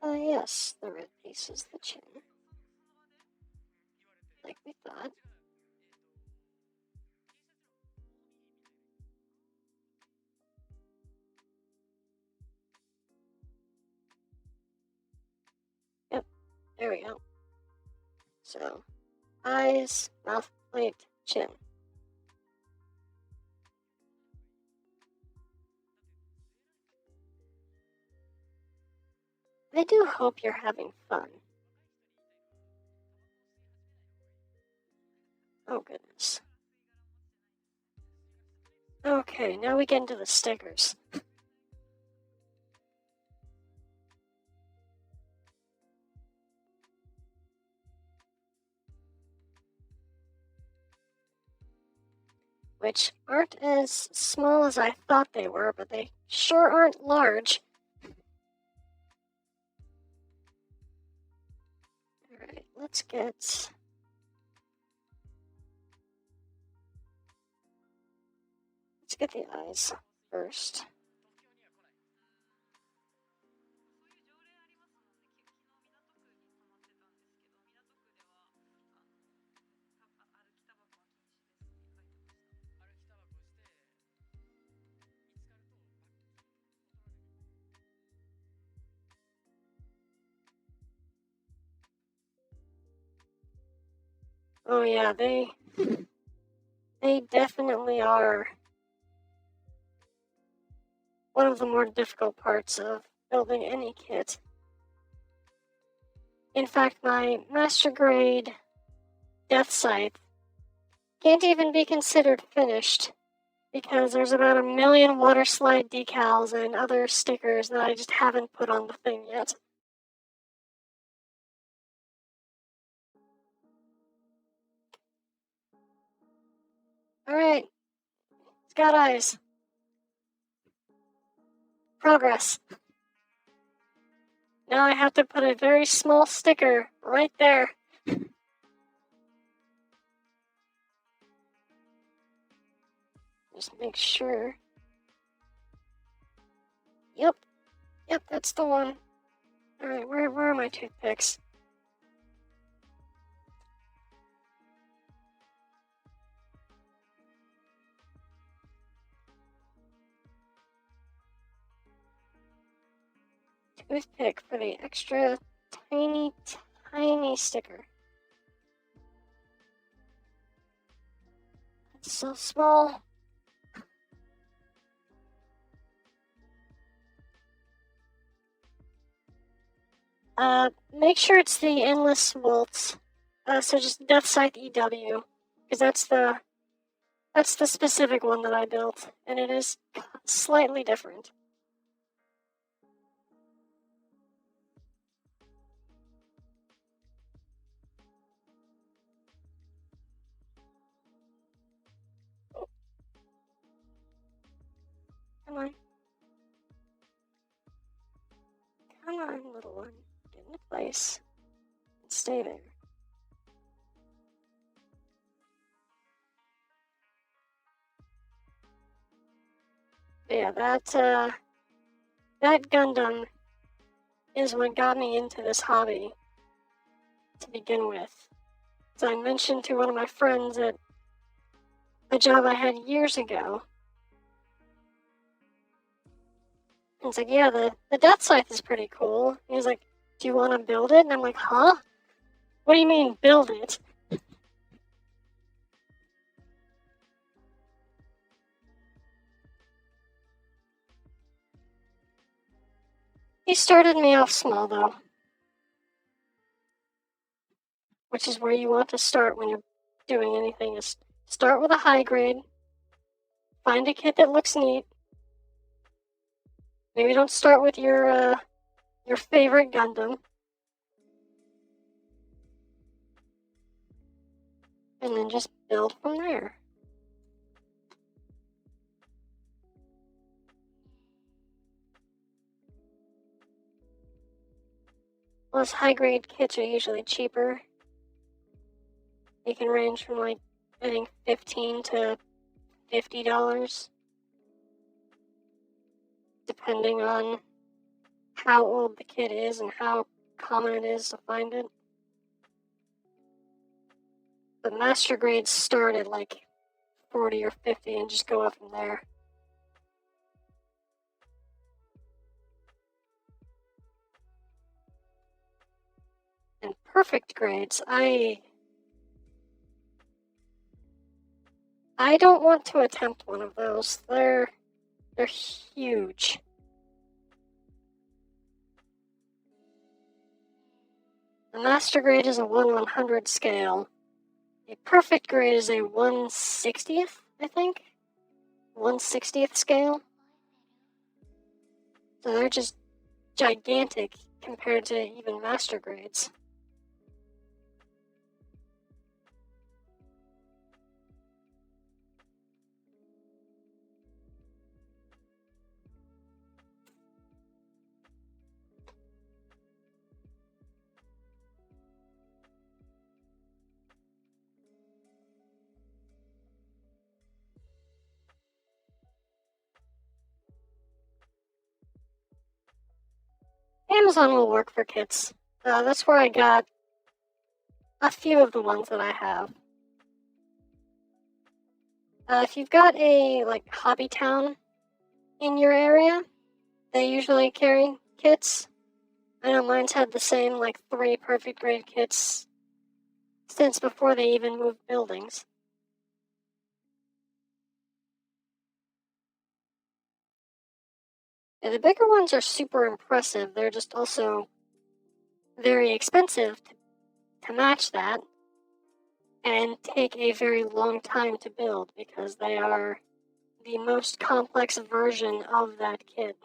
Yes, the red piece is the chin. Like we thought. Yep, there we go. So, eyes, mouth plate, chin. I do hope you're having fun. Oh, goodness. Okay, now we get into the stickers. Which aren't as small as I thought they were, but they sure aren't large. Alright, let's get the eyes first. Oh yeah, they definitely are one of the more difficult parts of building any kit. In fact, my master grade Death Scythe can't even be considered finished because there's about 1 million water slide decals and other stickers that I just haven't put on the thing yet. Alright, it's got eyes. Progress. Now I have to put a very small sticker right there. Just make sure. Yep, that's the one. Alright, where are my toothpicks? toothpick for the extra tiny, tiny sticker. It's so small. Make sure it's the Endless Waltz. So just Death Scythe EW, because that's the specific one that I built, and it is slightly different. Come on. Come on, little one. Get into place. And stay there. But yeah, that Gundam is what got me into this hobby to begin with. So I mentioned to one of my friends at a job I had years ago. And he's like, yeah, the Death Scythe is pretty cool. He was like, do you want to build it? And I'm like, huh? What do you mean, build it? He started me off small, though. Which is where you want to start when you're doing anything, is start with a high grade. Find a kit that looks neat. Maybe don't start with your favorite Gundam. And then just build from there. Those high grade kits are usually cheaper. They can range from like, I think $15 to $50. Depending on how old the kit is and how common it is to find it. But master grades start at like 40 or 50 and just go up from there. And perfect grades, I don't want to attempt one of those. They're huge. The master grade is a 1/100 scale. A perfect grade is a 1/60th, I think? 1/60th scale. So they're just gigantic compared to even master grades. Amazon will work for kits. That's where I got a few of the ones that I have. If you've got a hobby town in your area, they usually carry kits. I know mine's had the same 3 perfect grade kits since before they even moved buildings. Yeah, the bigger ones are super impressive. They're just also very expensive to match that, and take a very long time to build because they are the most complex version of that kit.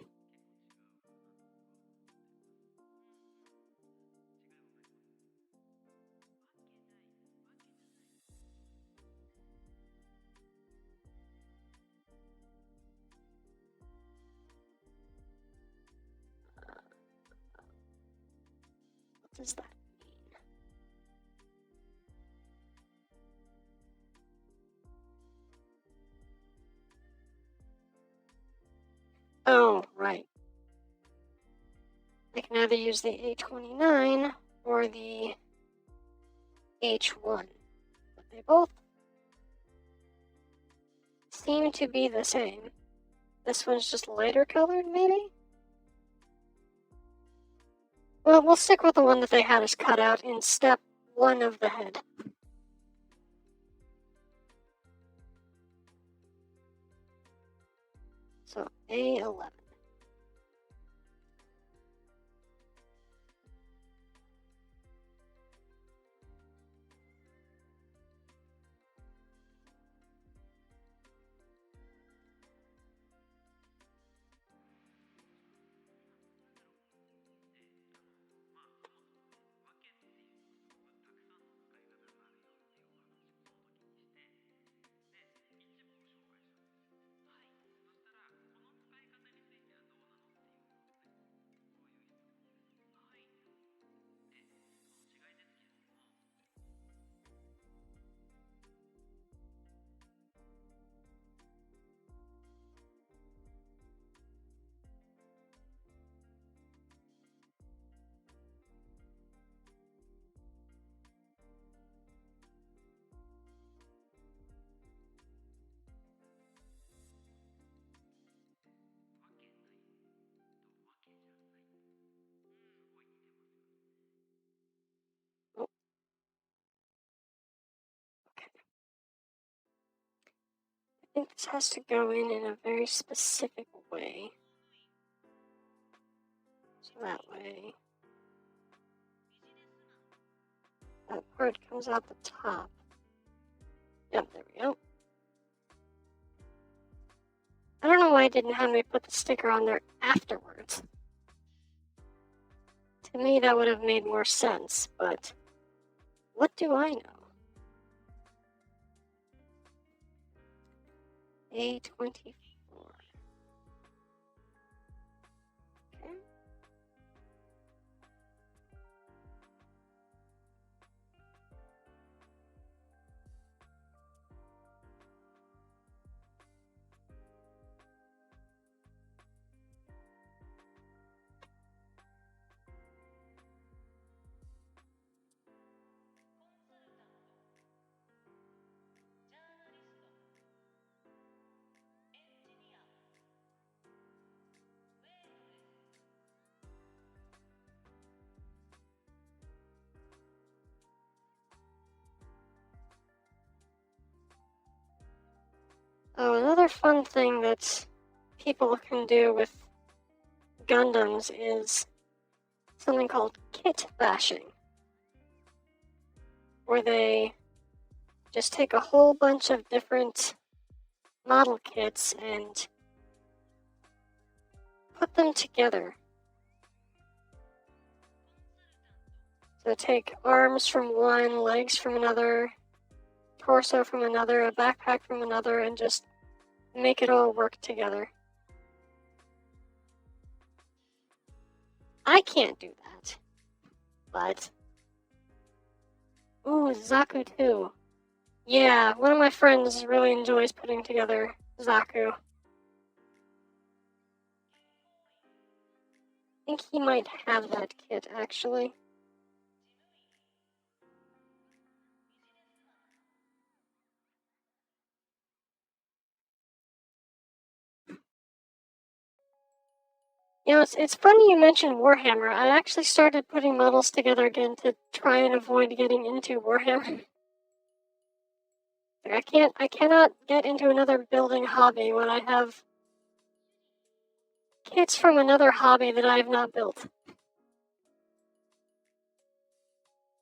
What does that mean? Oh, right. I can either use the A29 or the H1. But they both seem to be the same. This one's just lighter colored, maybe? Well, we'll stick with the one that they had us cut out in step 1 of the head. So A11. Oh, okay. I think this has to go in a very specific way. So that way, that part comes out the top. Yep, there we go. I don't know why it didn't have me put the sticker on there afterwards. To me, that would have made more sense, but what do I know? A24. Okay. Oh, another fun thing that people can do with Gundams is something called kit bashing, where they just take a whole bunch of different model kits and put them together. So take arms from one, legs from another, torso from another, a backpack from another, and just make it all work together. I can't do that, but... Ooh, Zaku too. Yeah, one of my friends really enjoys putting together Zaku. I think he might have that kit, actually. You know, it's funny you mentioned Warhammer. I actually started putting models together again to try and avoid getting into Warhammer. I cannot get into another building hobby when I have kits from another hobby that I have not built.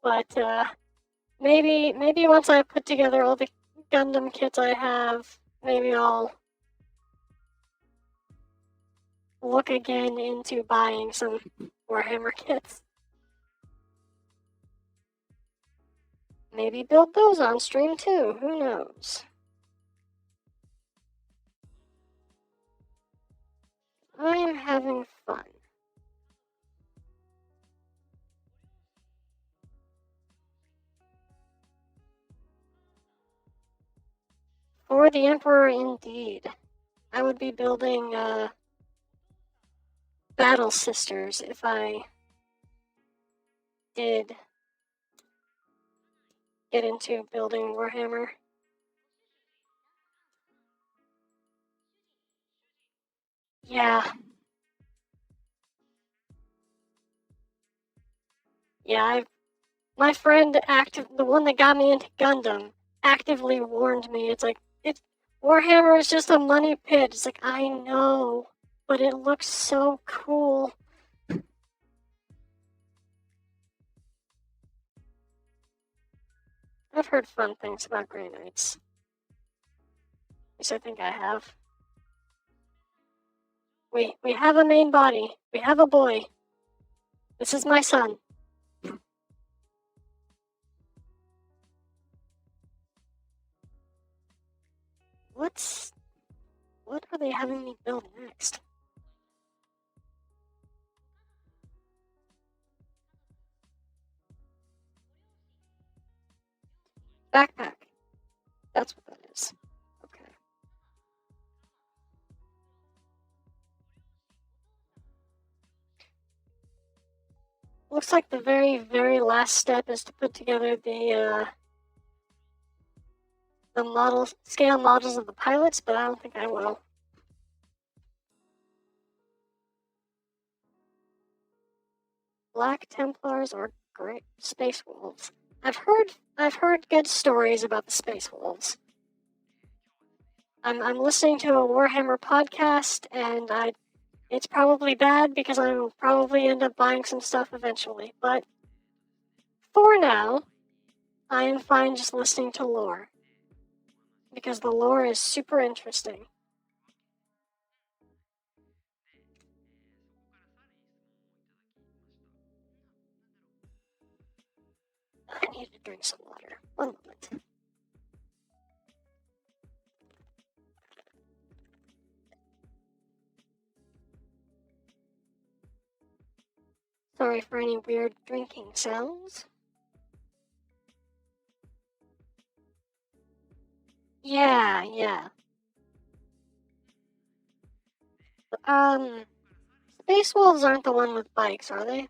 But, maybe once I put together all the Gundam kits I have, maybe I'll look again into buying some Warhammer kits. Maybe build those on stream too, who knows? I am having fun. For the Emperor, indeed. I would be building, Battle Sisters if I did get into building Warhammer. Yeah. Yeah, my friend, the one that got me into Gundam, actively warned me. It's like, Warhammer is just a money pit. It's like, I know, but it looks so cool. I've heard fun things about Grey Knights. At least I think I have. We have a main body. We have a boy. This is my son. What are they having me build next? Backpack. That's what that is. Okay. Looks like the very, very last step is to put together the scale models of the pilots, but I don't think I will. Black Templars or Great Space Wolves. I've heard good stories about the Space Wolves. I'm listening to a Warhammer podcast, and it's probably bad because I'll probably end up buying some stuff eventually. But for now, I am fine just listening to lore because the lore is super interesting. I need to drink some water. One moment. Sorry for any weird drinking sounds. Yeah. Space Wolves aren't the one with bikes, are they?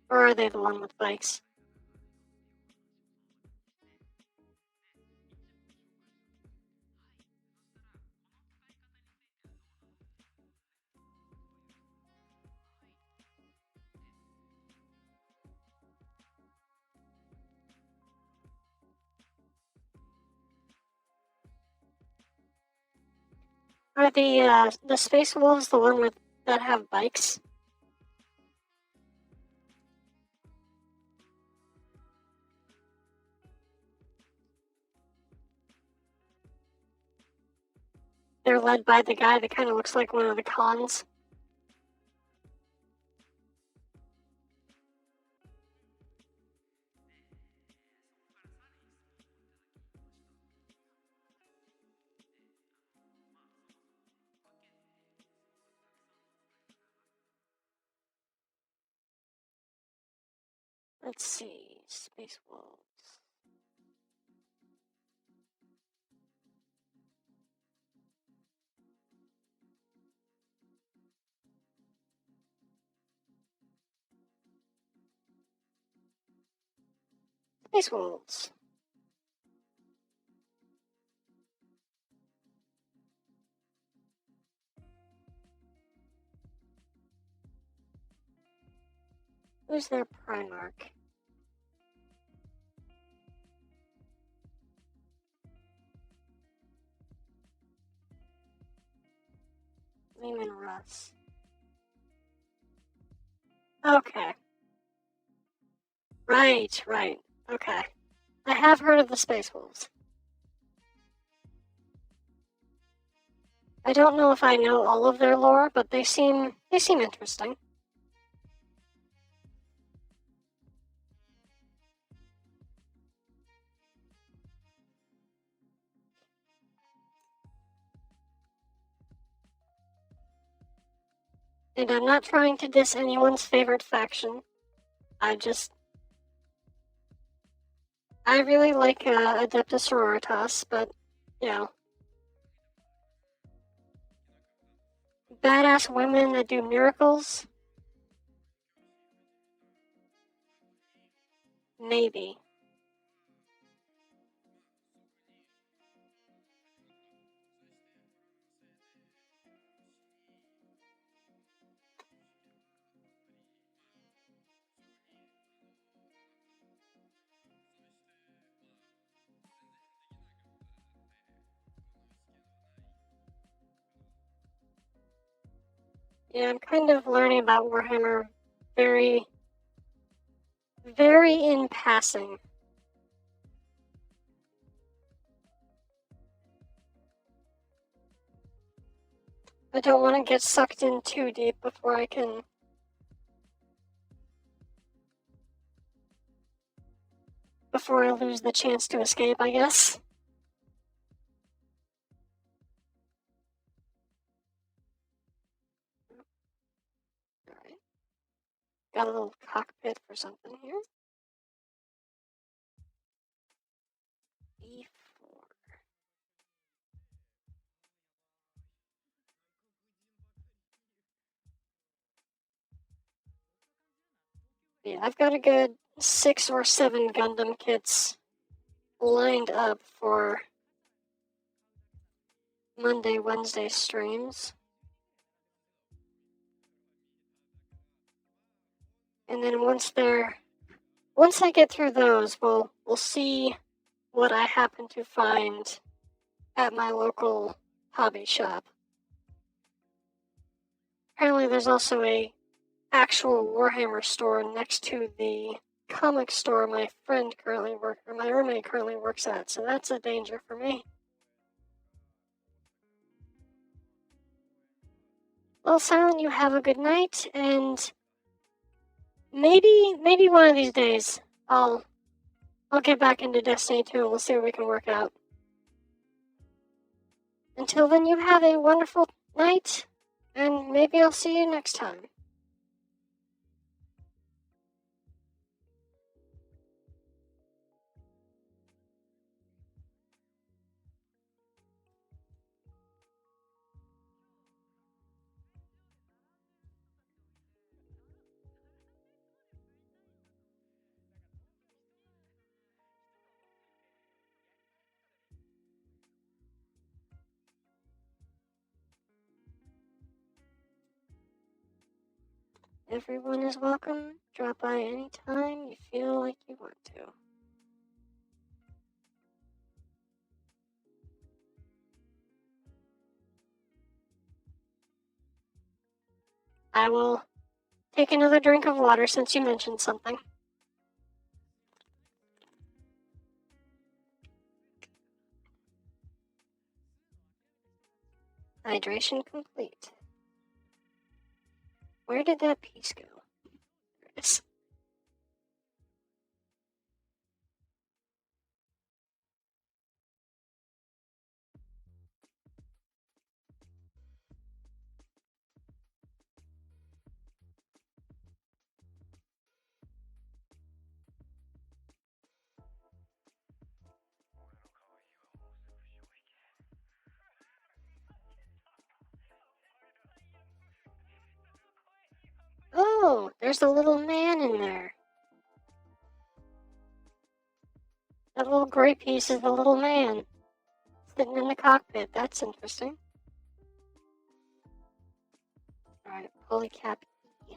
Or are they the one with bikes? Are the Space Wolves the one that have bikes? They're led by the guy that kind of looks like one of the cons. Let's see. Space Wolves. Space Wolves. Who's their Primarch? Lehman Russ. Okay. Right. Okay. I have heard of the Space Wolves. I don't know if I know all of their lore, but they seem interesting. And I'm not trying to diss anyone's favorite faction. I really like Adeptus Sororitas, but, you know. Badass women that do miracles? Maybe. Yeah, I'm kind of learning about Warhammer very, very in passing. I don't want to get sucked in too deep before I lose the chance to escape, I guess. Alright. Got a little cockpit for something here. E4. Yeah, I've got a good 6 or 7 Gundam kits lined up for Monday, Wednesday streams. And then once I get through those, we'll see what I happen to find at my local hobby shop. Apparently there's also a actual Warhammer store next to the comic store my roommate currently works at, so that's a danger for me. Well, Silent, you have a good night, and maybe one of these days I'll get back into Destiny 2 and we'll see what we can work out. Until then, you have a wonderful night, and maybe I'll see you next time. Everyone is welcome. Drop by anytime you feel like you want to. I will take another drink of water since you mentioned something. Hydration complete. Where did that piece go? There it is. Oh, there's a little man in there. That little gray piece is the little man sitting in the cockpit. That's interesting. Alright, polycap E.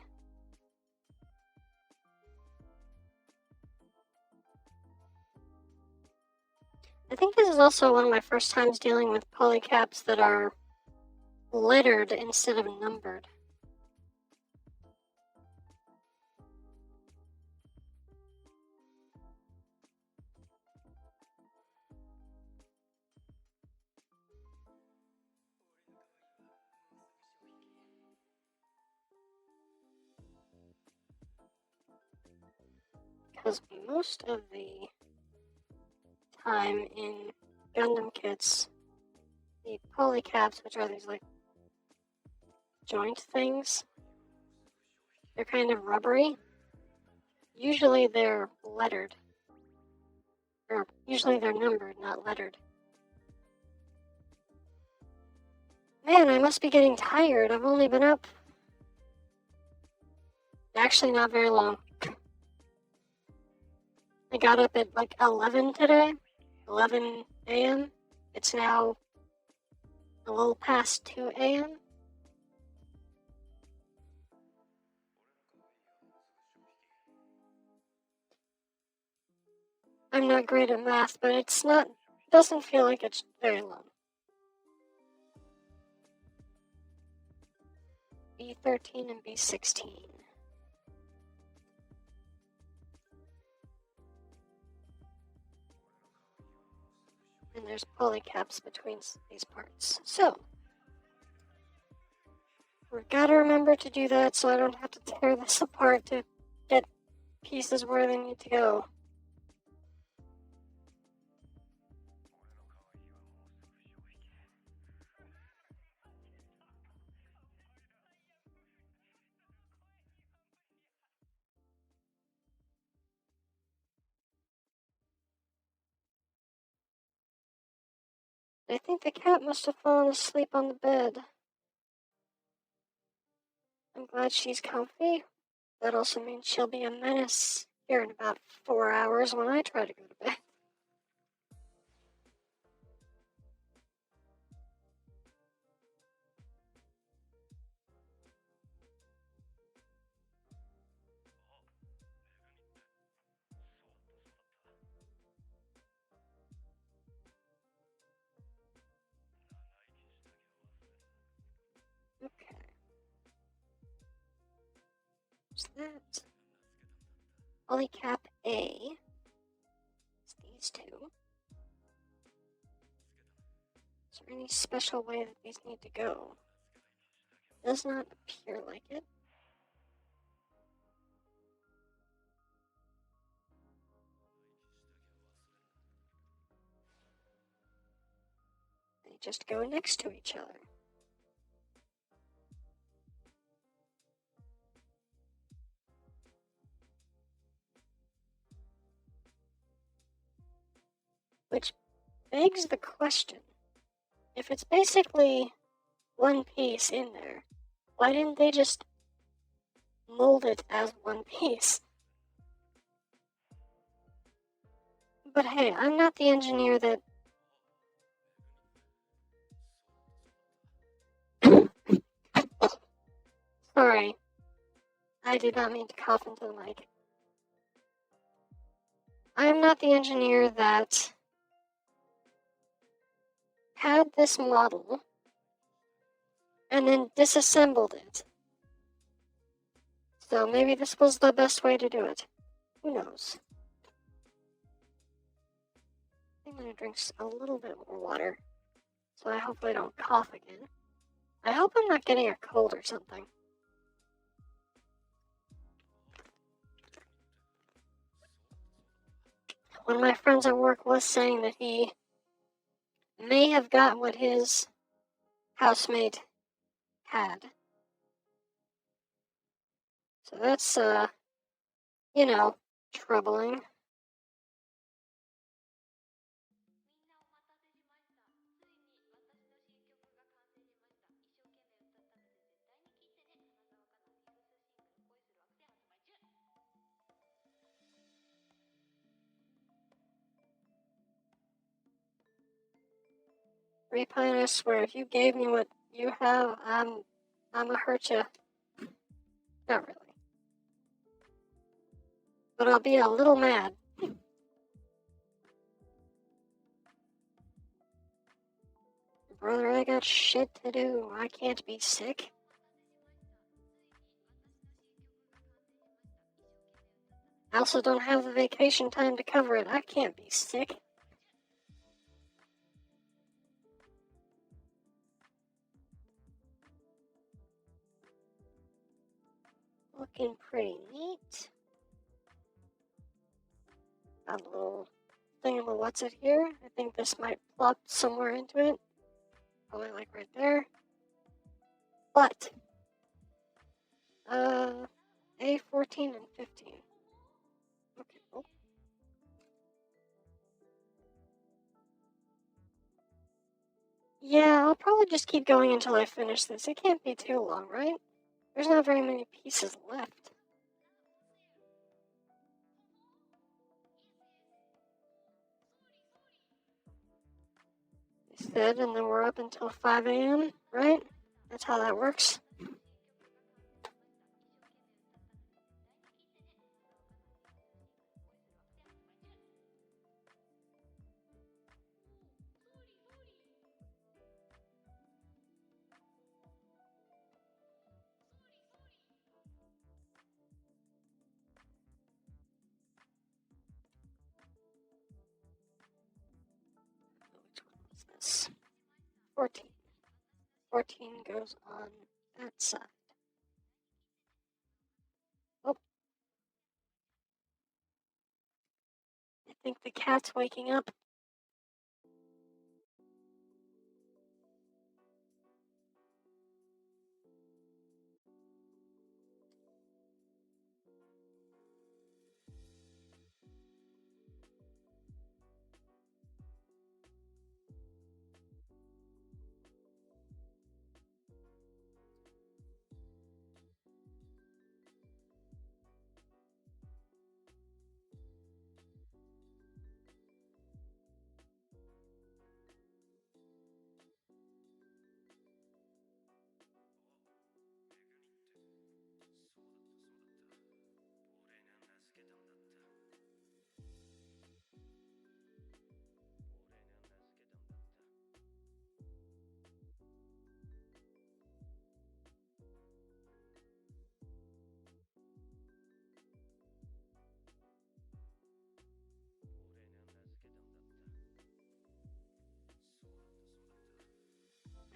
I think this is also one of my first times dealing with polycaps that are lettered instead of numbered. Because most of the time in Gundam kits, the polycaps, which are these like joint things, they're kind of rubbery. Usually they're lettered. Or usually they're numbered, not lettered. Man, I must be getting tired. I've only been up... Actually, not very long. I got up at like 11 today. 11 a.m. It's now a little past 2 a.m. I'm not great at math, but doesn't feel like it's very long. B13 and B16. And there's polycaps between these parts. So, we've got to remember to do that so I don't have to tear this apart to get pieces where they need to go. I think the cat must have fallen asleep on the bed. I'm glad she's comfy. That also means she'll be a menace here in about 4 hours when I try to go to bed. Okay. What's that? Polycap A. It's these two. Is there any special way that these need to go? Does not appear like it. They just go next to each other. Which begs the question, if it's basically one piece in there, why didn't they just mold it as one piece? But hey, I'm not the engineer that... Sorry. I did not mean to cough into the mic. I am not the engineer that had this model and then disassembled it. So maybe this was the best way to do it. Who knows? I'm gonna drink a little bit more water, so I hopefully don't cough again. I hope I'm not getting a cold or something. One of my friends at work was saying that he may have got what his housemate had. So that's, you know, troubling. Repine, I swear, if you gave me what you have, I'ma hurt you. Not really. But I'll be a little mad. Brother, I got shit to do. I can't be sick. I also don't have the vacation time to cover it. I can't be sick. Looking pretty neat. Got a little what's it here. I think this might plop somewhere into it. Probably like right there. But, A14 and 15. Okay. Oh. Yeah, I'll probably just keep going until I finish this. It can't be too long, right? There's not very many pieces left. They said, and then we're up until 5 a.m., right? That's how that works. 14. 14 goes on that side. Oh. I think the cat's waking up.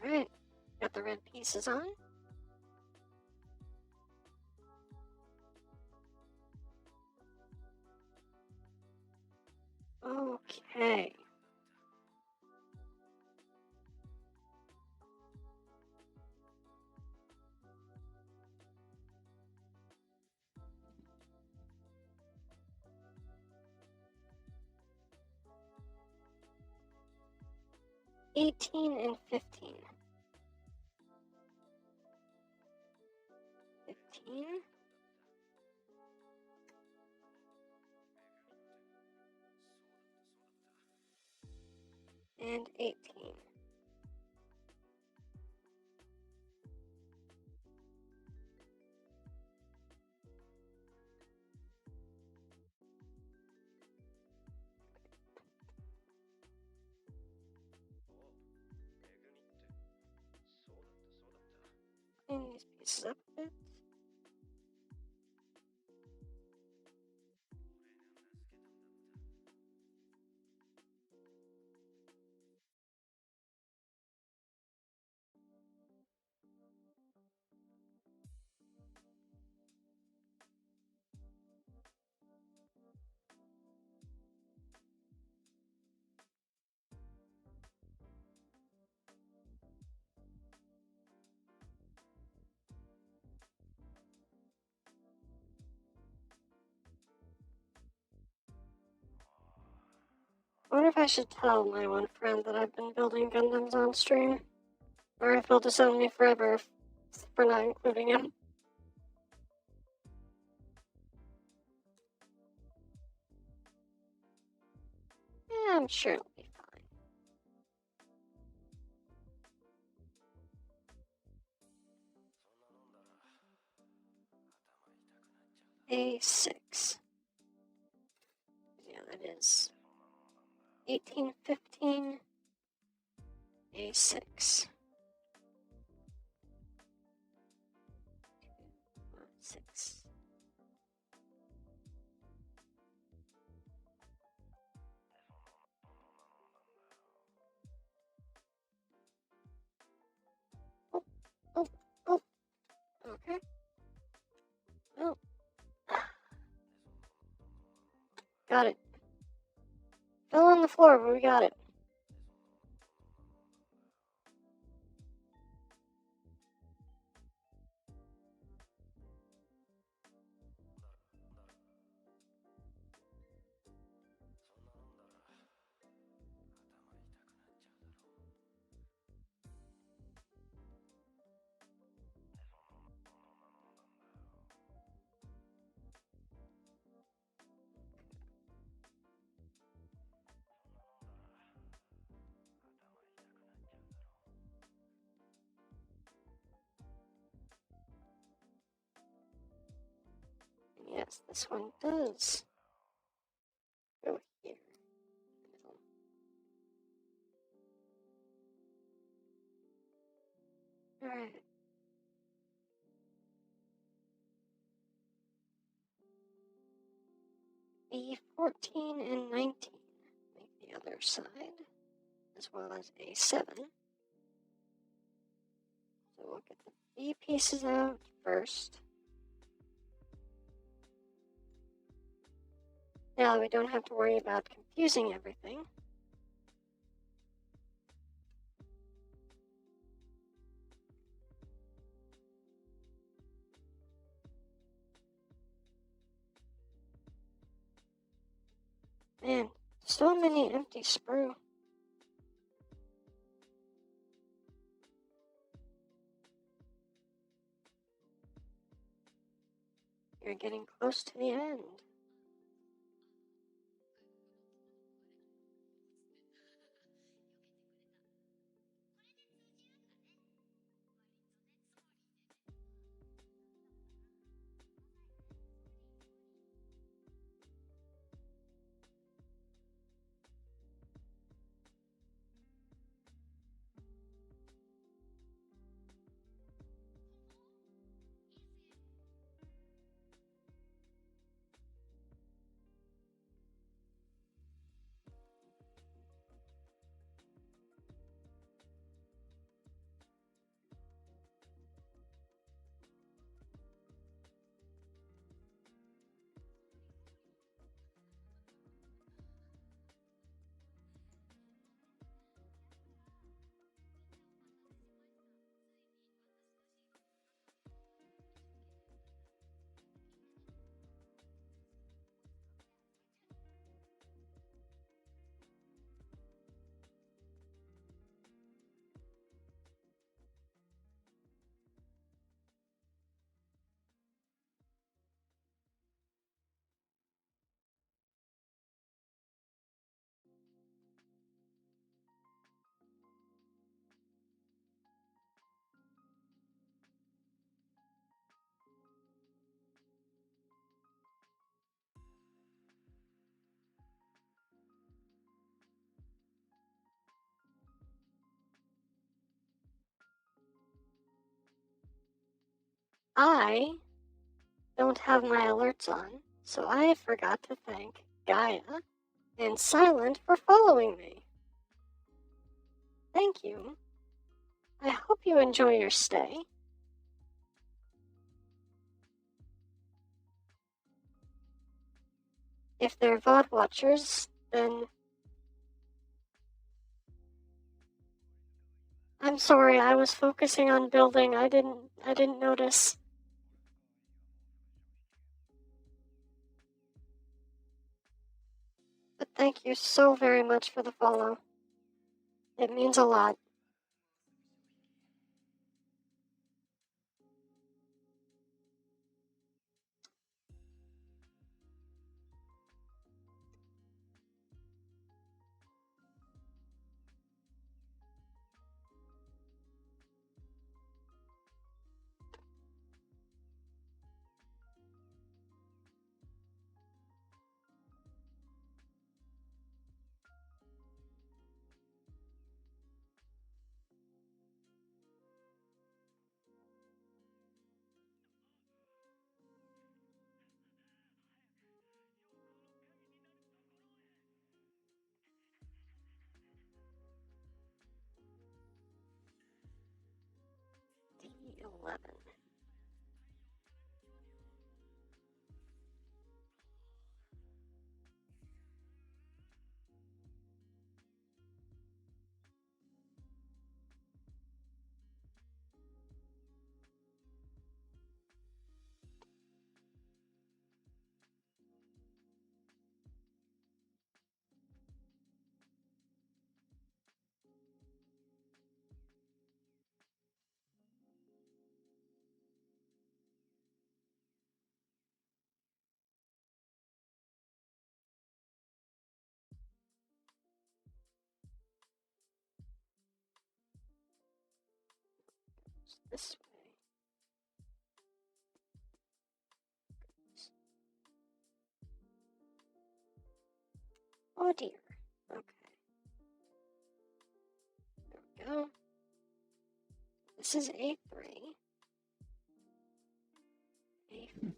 Alright, got the red pieces on. Okay. $18 and $15. 15 and 18. Clean these pieces up a bit. I wonder if I should tell my one friend that I've been building Gundams on stream, or if he'll disown me forever for not including him. Yeah, I'm sure it'll be fine. A6. Yeah, that is 18, 15, A6. 6. Oh, okay. Oh. Got it. Fell on the floor, but we got it. Yes, this one does go here. Alright. B14 and 19. Make the other side, as well as A7. we'll get the B pieces out first. Now we don't have to worry about confusing everything. Man, so many empty sprue. You're getting close to the end. I don't have my alerts on, so I forgot to thank Gaia and Silent for following me. Thank you. I hope you enjoy your stay. If they're VOD watchers, then I'm sorry, I was focusing on building. I didn't notice. But thank you so very much for the follow. It means a lot. D11. This way. Oh dear. Okay. There we go. This is A3. A4.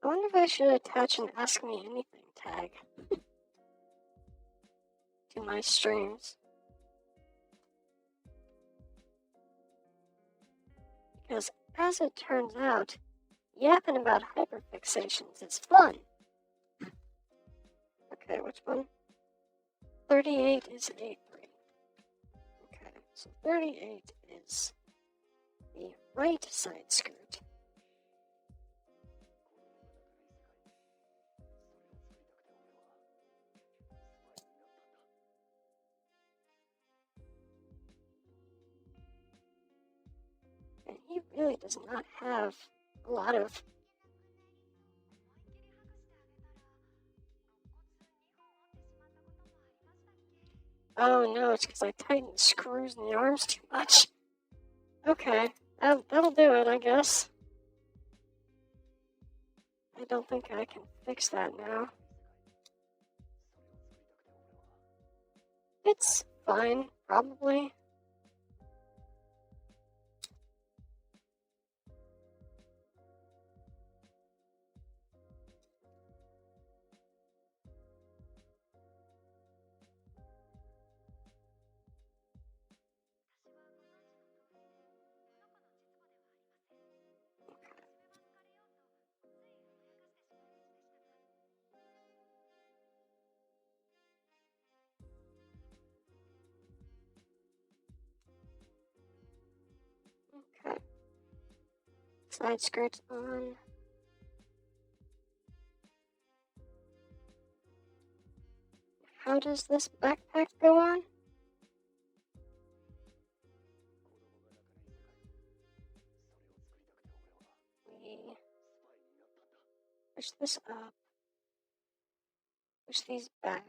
I wonder if I should attach an Ask Me Anything tag to my streams. Because, as it turns out, yapping about hyperfixations is fun. Okay, which one? 38 is A3. Okay, so 38 is the right side skirt. And he really does not have a lot of... Oh no, it's because I tightened the screws in the arms too much. Okay, that'll do it, I guess. I don't think I can fix that now. It's fine, probably. Okay. Side skirts on. How does this backpack go on? We push this up. Push these back.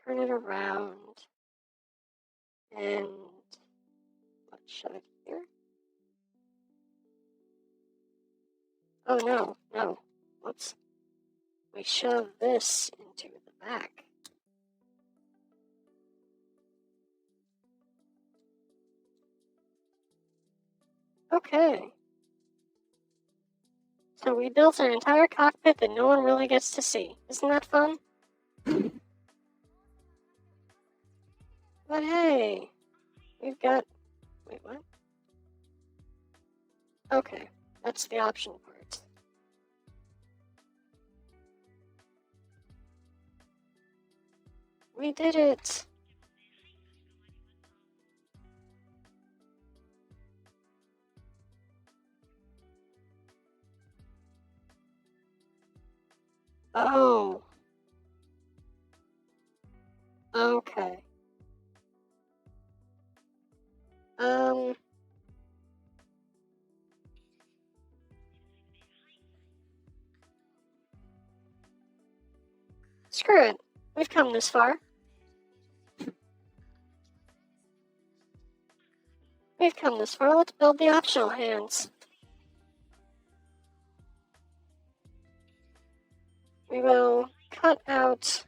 Turn it around. And let's shove it here. Oh no. We shove this into the back. Okay. So we built an entire cockpit that no one really gets to see. Isn't that fun? But hey, we've got... Wait, what? Okay, that's the option part. We did it! Oh. Okay. Screw it. We've come this far. We've come this far. Let's build the optional hands. We will cut out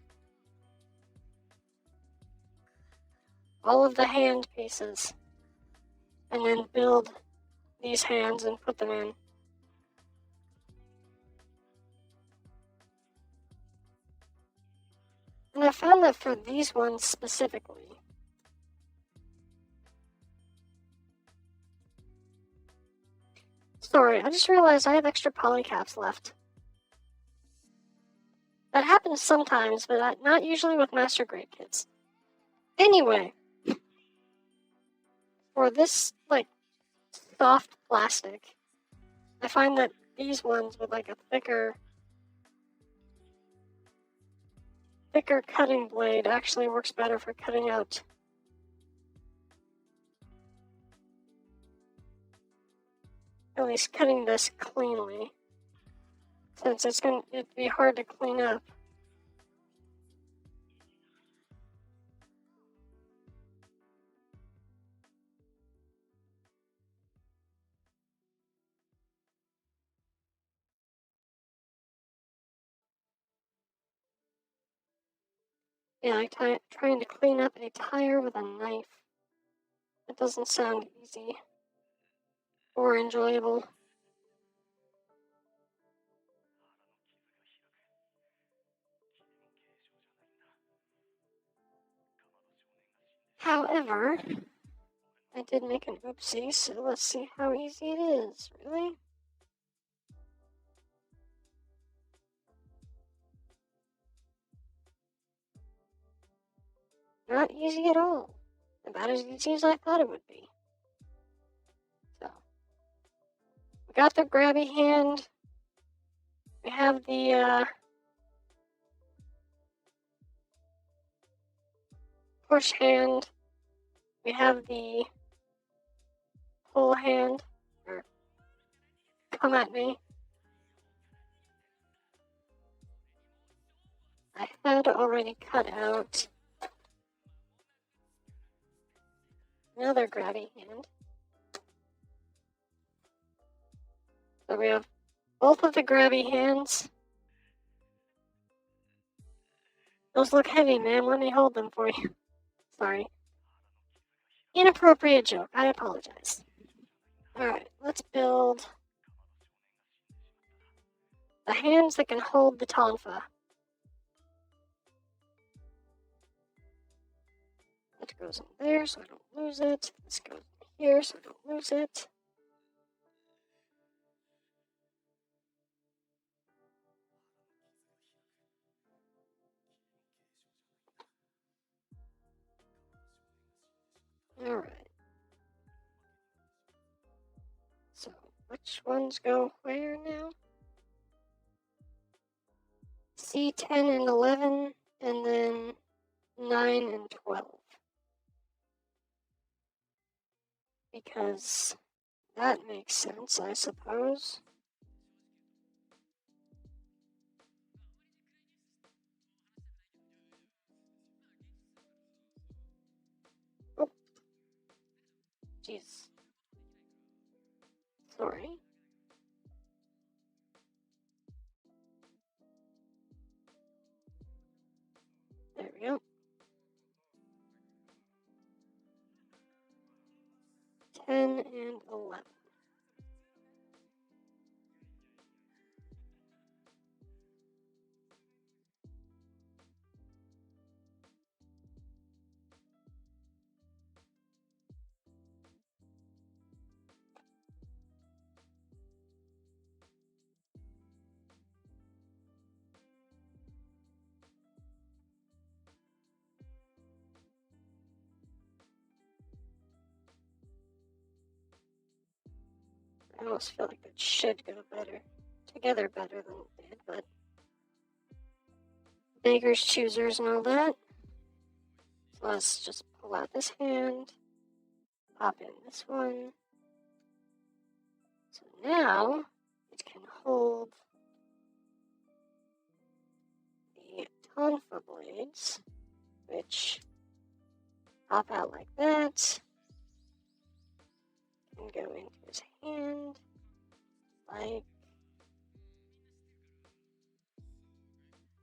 all of the hand pieces and then build these hands and put them in. And I found that for these ones specifically, sorry, I just realized I have extra polycaps left. That happens sometimes, but not usually with master grade kits. Anyway, for this, soft plastic, I find that these ones with, a thicker cutting blade actually works better for cutting out at least cutting this cleanly, since it'd be hard to clean up. Yeah, trying to clean up a tire with a knife. It doesn't sound easy or enjoyable. However, I did make an oopsie, so let's see how easy it is. Really? Not easy at all. About as easy as I thought it would be. So, we got the grabby hand. We have the push hand. We have the pull hand. Or come at me. I had already cut out another grabby hand. So we have both of the grabby hands. Those look heavy, man. Let me hold them for you. Sorry. Inappropriate joke. I apologize. Alright, let's build the hands that can hold the tonfa. That goes in there so I don't lose it. This goes in here so I don't lose it. Alright. So, which ones go where now? C10 and 11, and then 9 and 12. Because that makes sense, I suppose. Oh. Jeez. Sorry. There we go. 10 and 11. I almost feel like it should go together better than it did, but beggars, choosers, and all that. So let's just pull out this hand, pop in this one. So now it can hold the tonfa blades, which pop out like that, and go into his hand like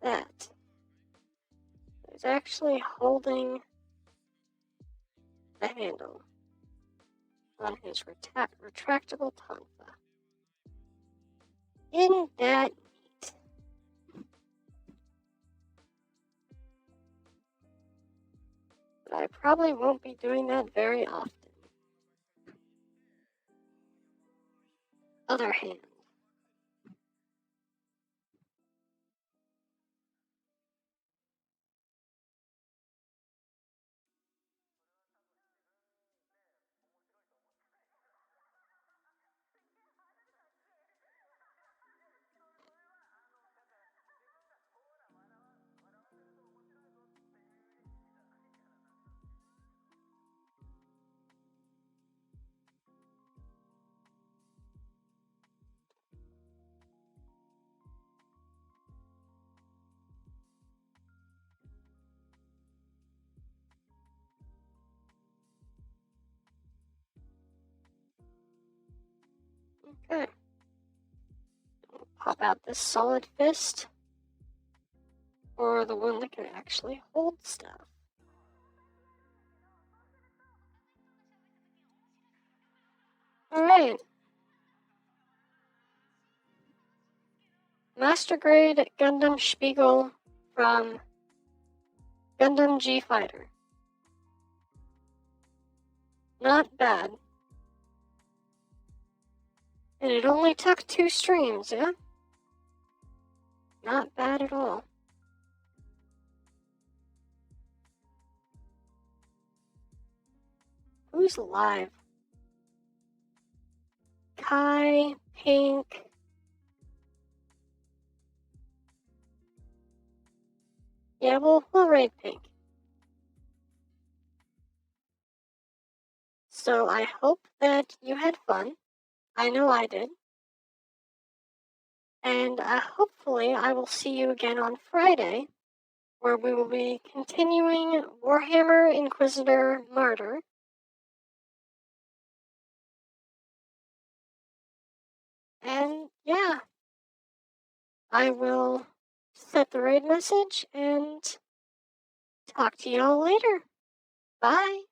that. So he's actually holding the handle on his retractable tonfa. Isn't that neat? But I probably won't be doing that very often. Other hand. Okay. Pop out this solid fist, or the one that can actually hold stuff. Alright. Master Grade Gundam Spiegel from Gundam G Fighter. Not bad. And it only took 2 streams, yeah? Not bad at all. Who's live? Kai, Pink. Yeah, we'll raid Pink. So I hope that you had fun. I know I did. And hopefully I will see you again on Friday, where we will be continuing Warhammer Inquisitor Martyr. And yeah, I will set the raid message and talk to y'all later. Bye.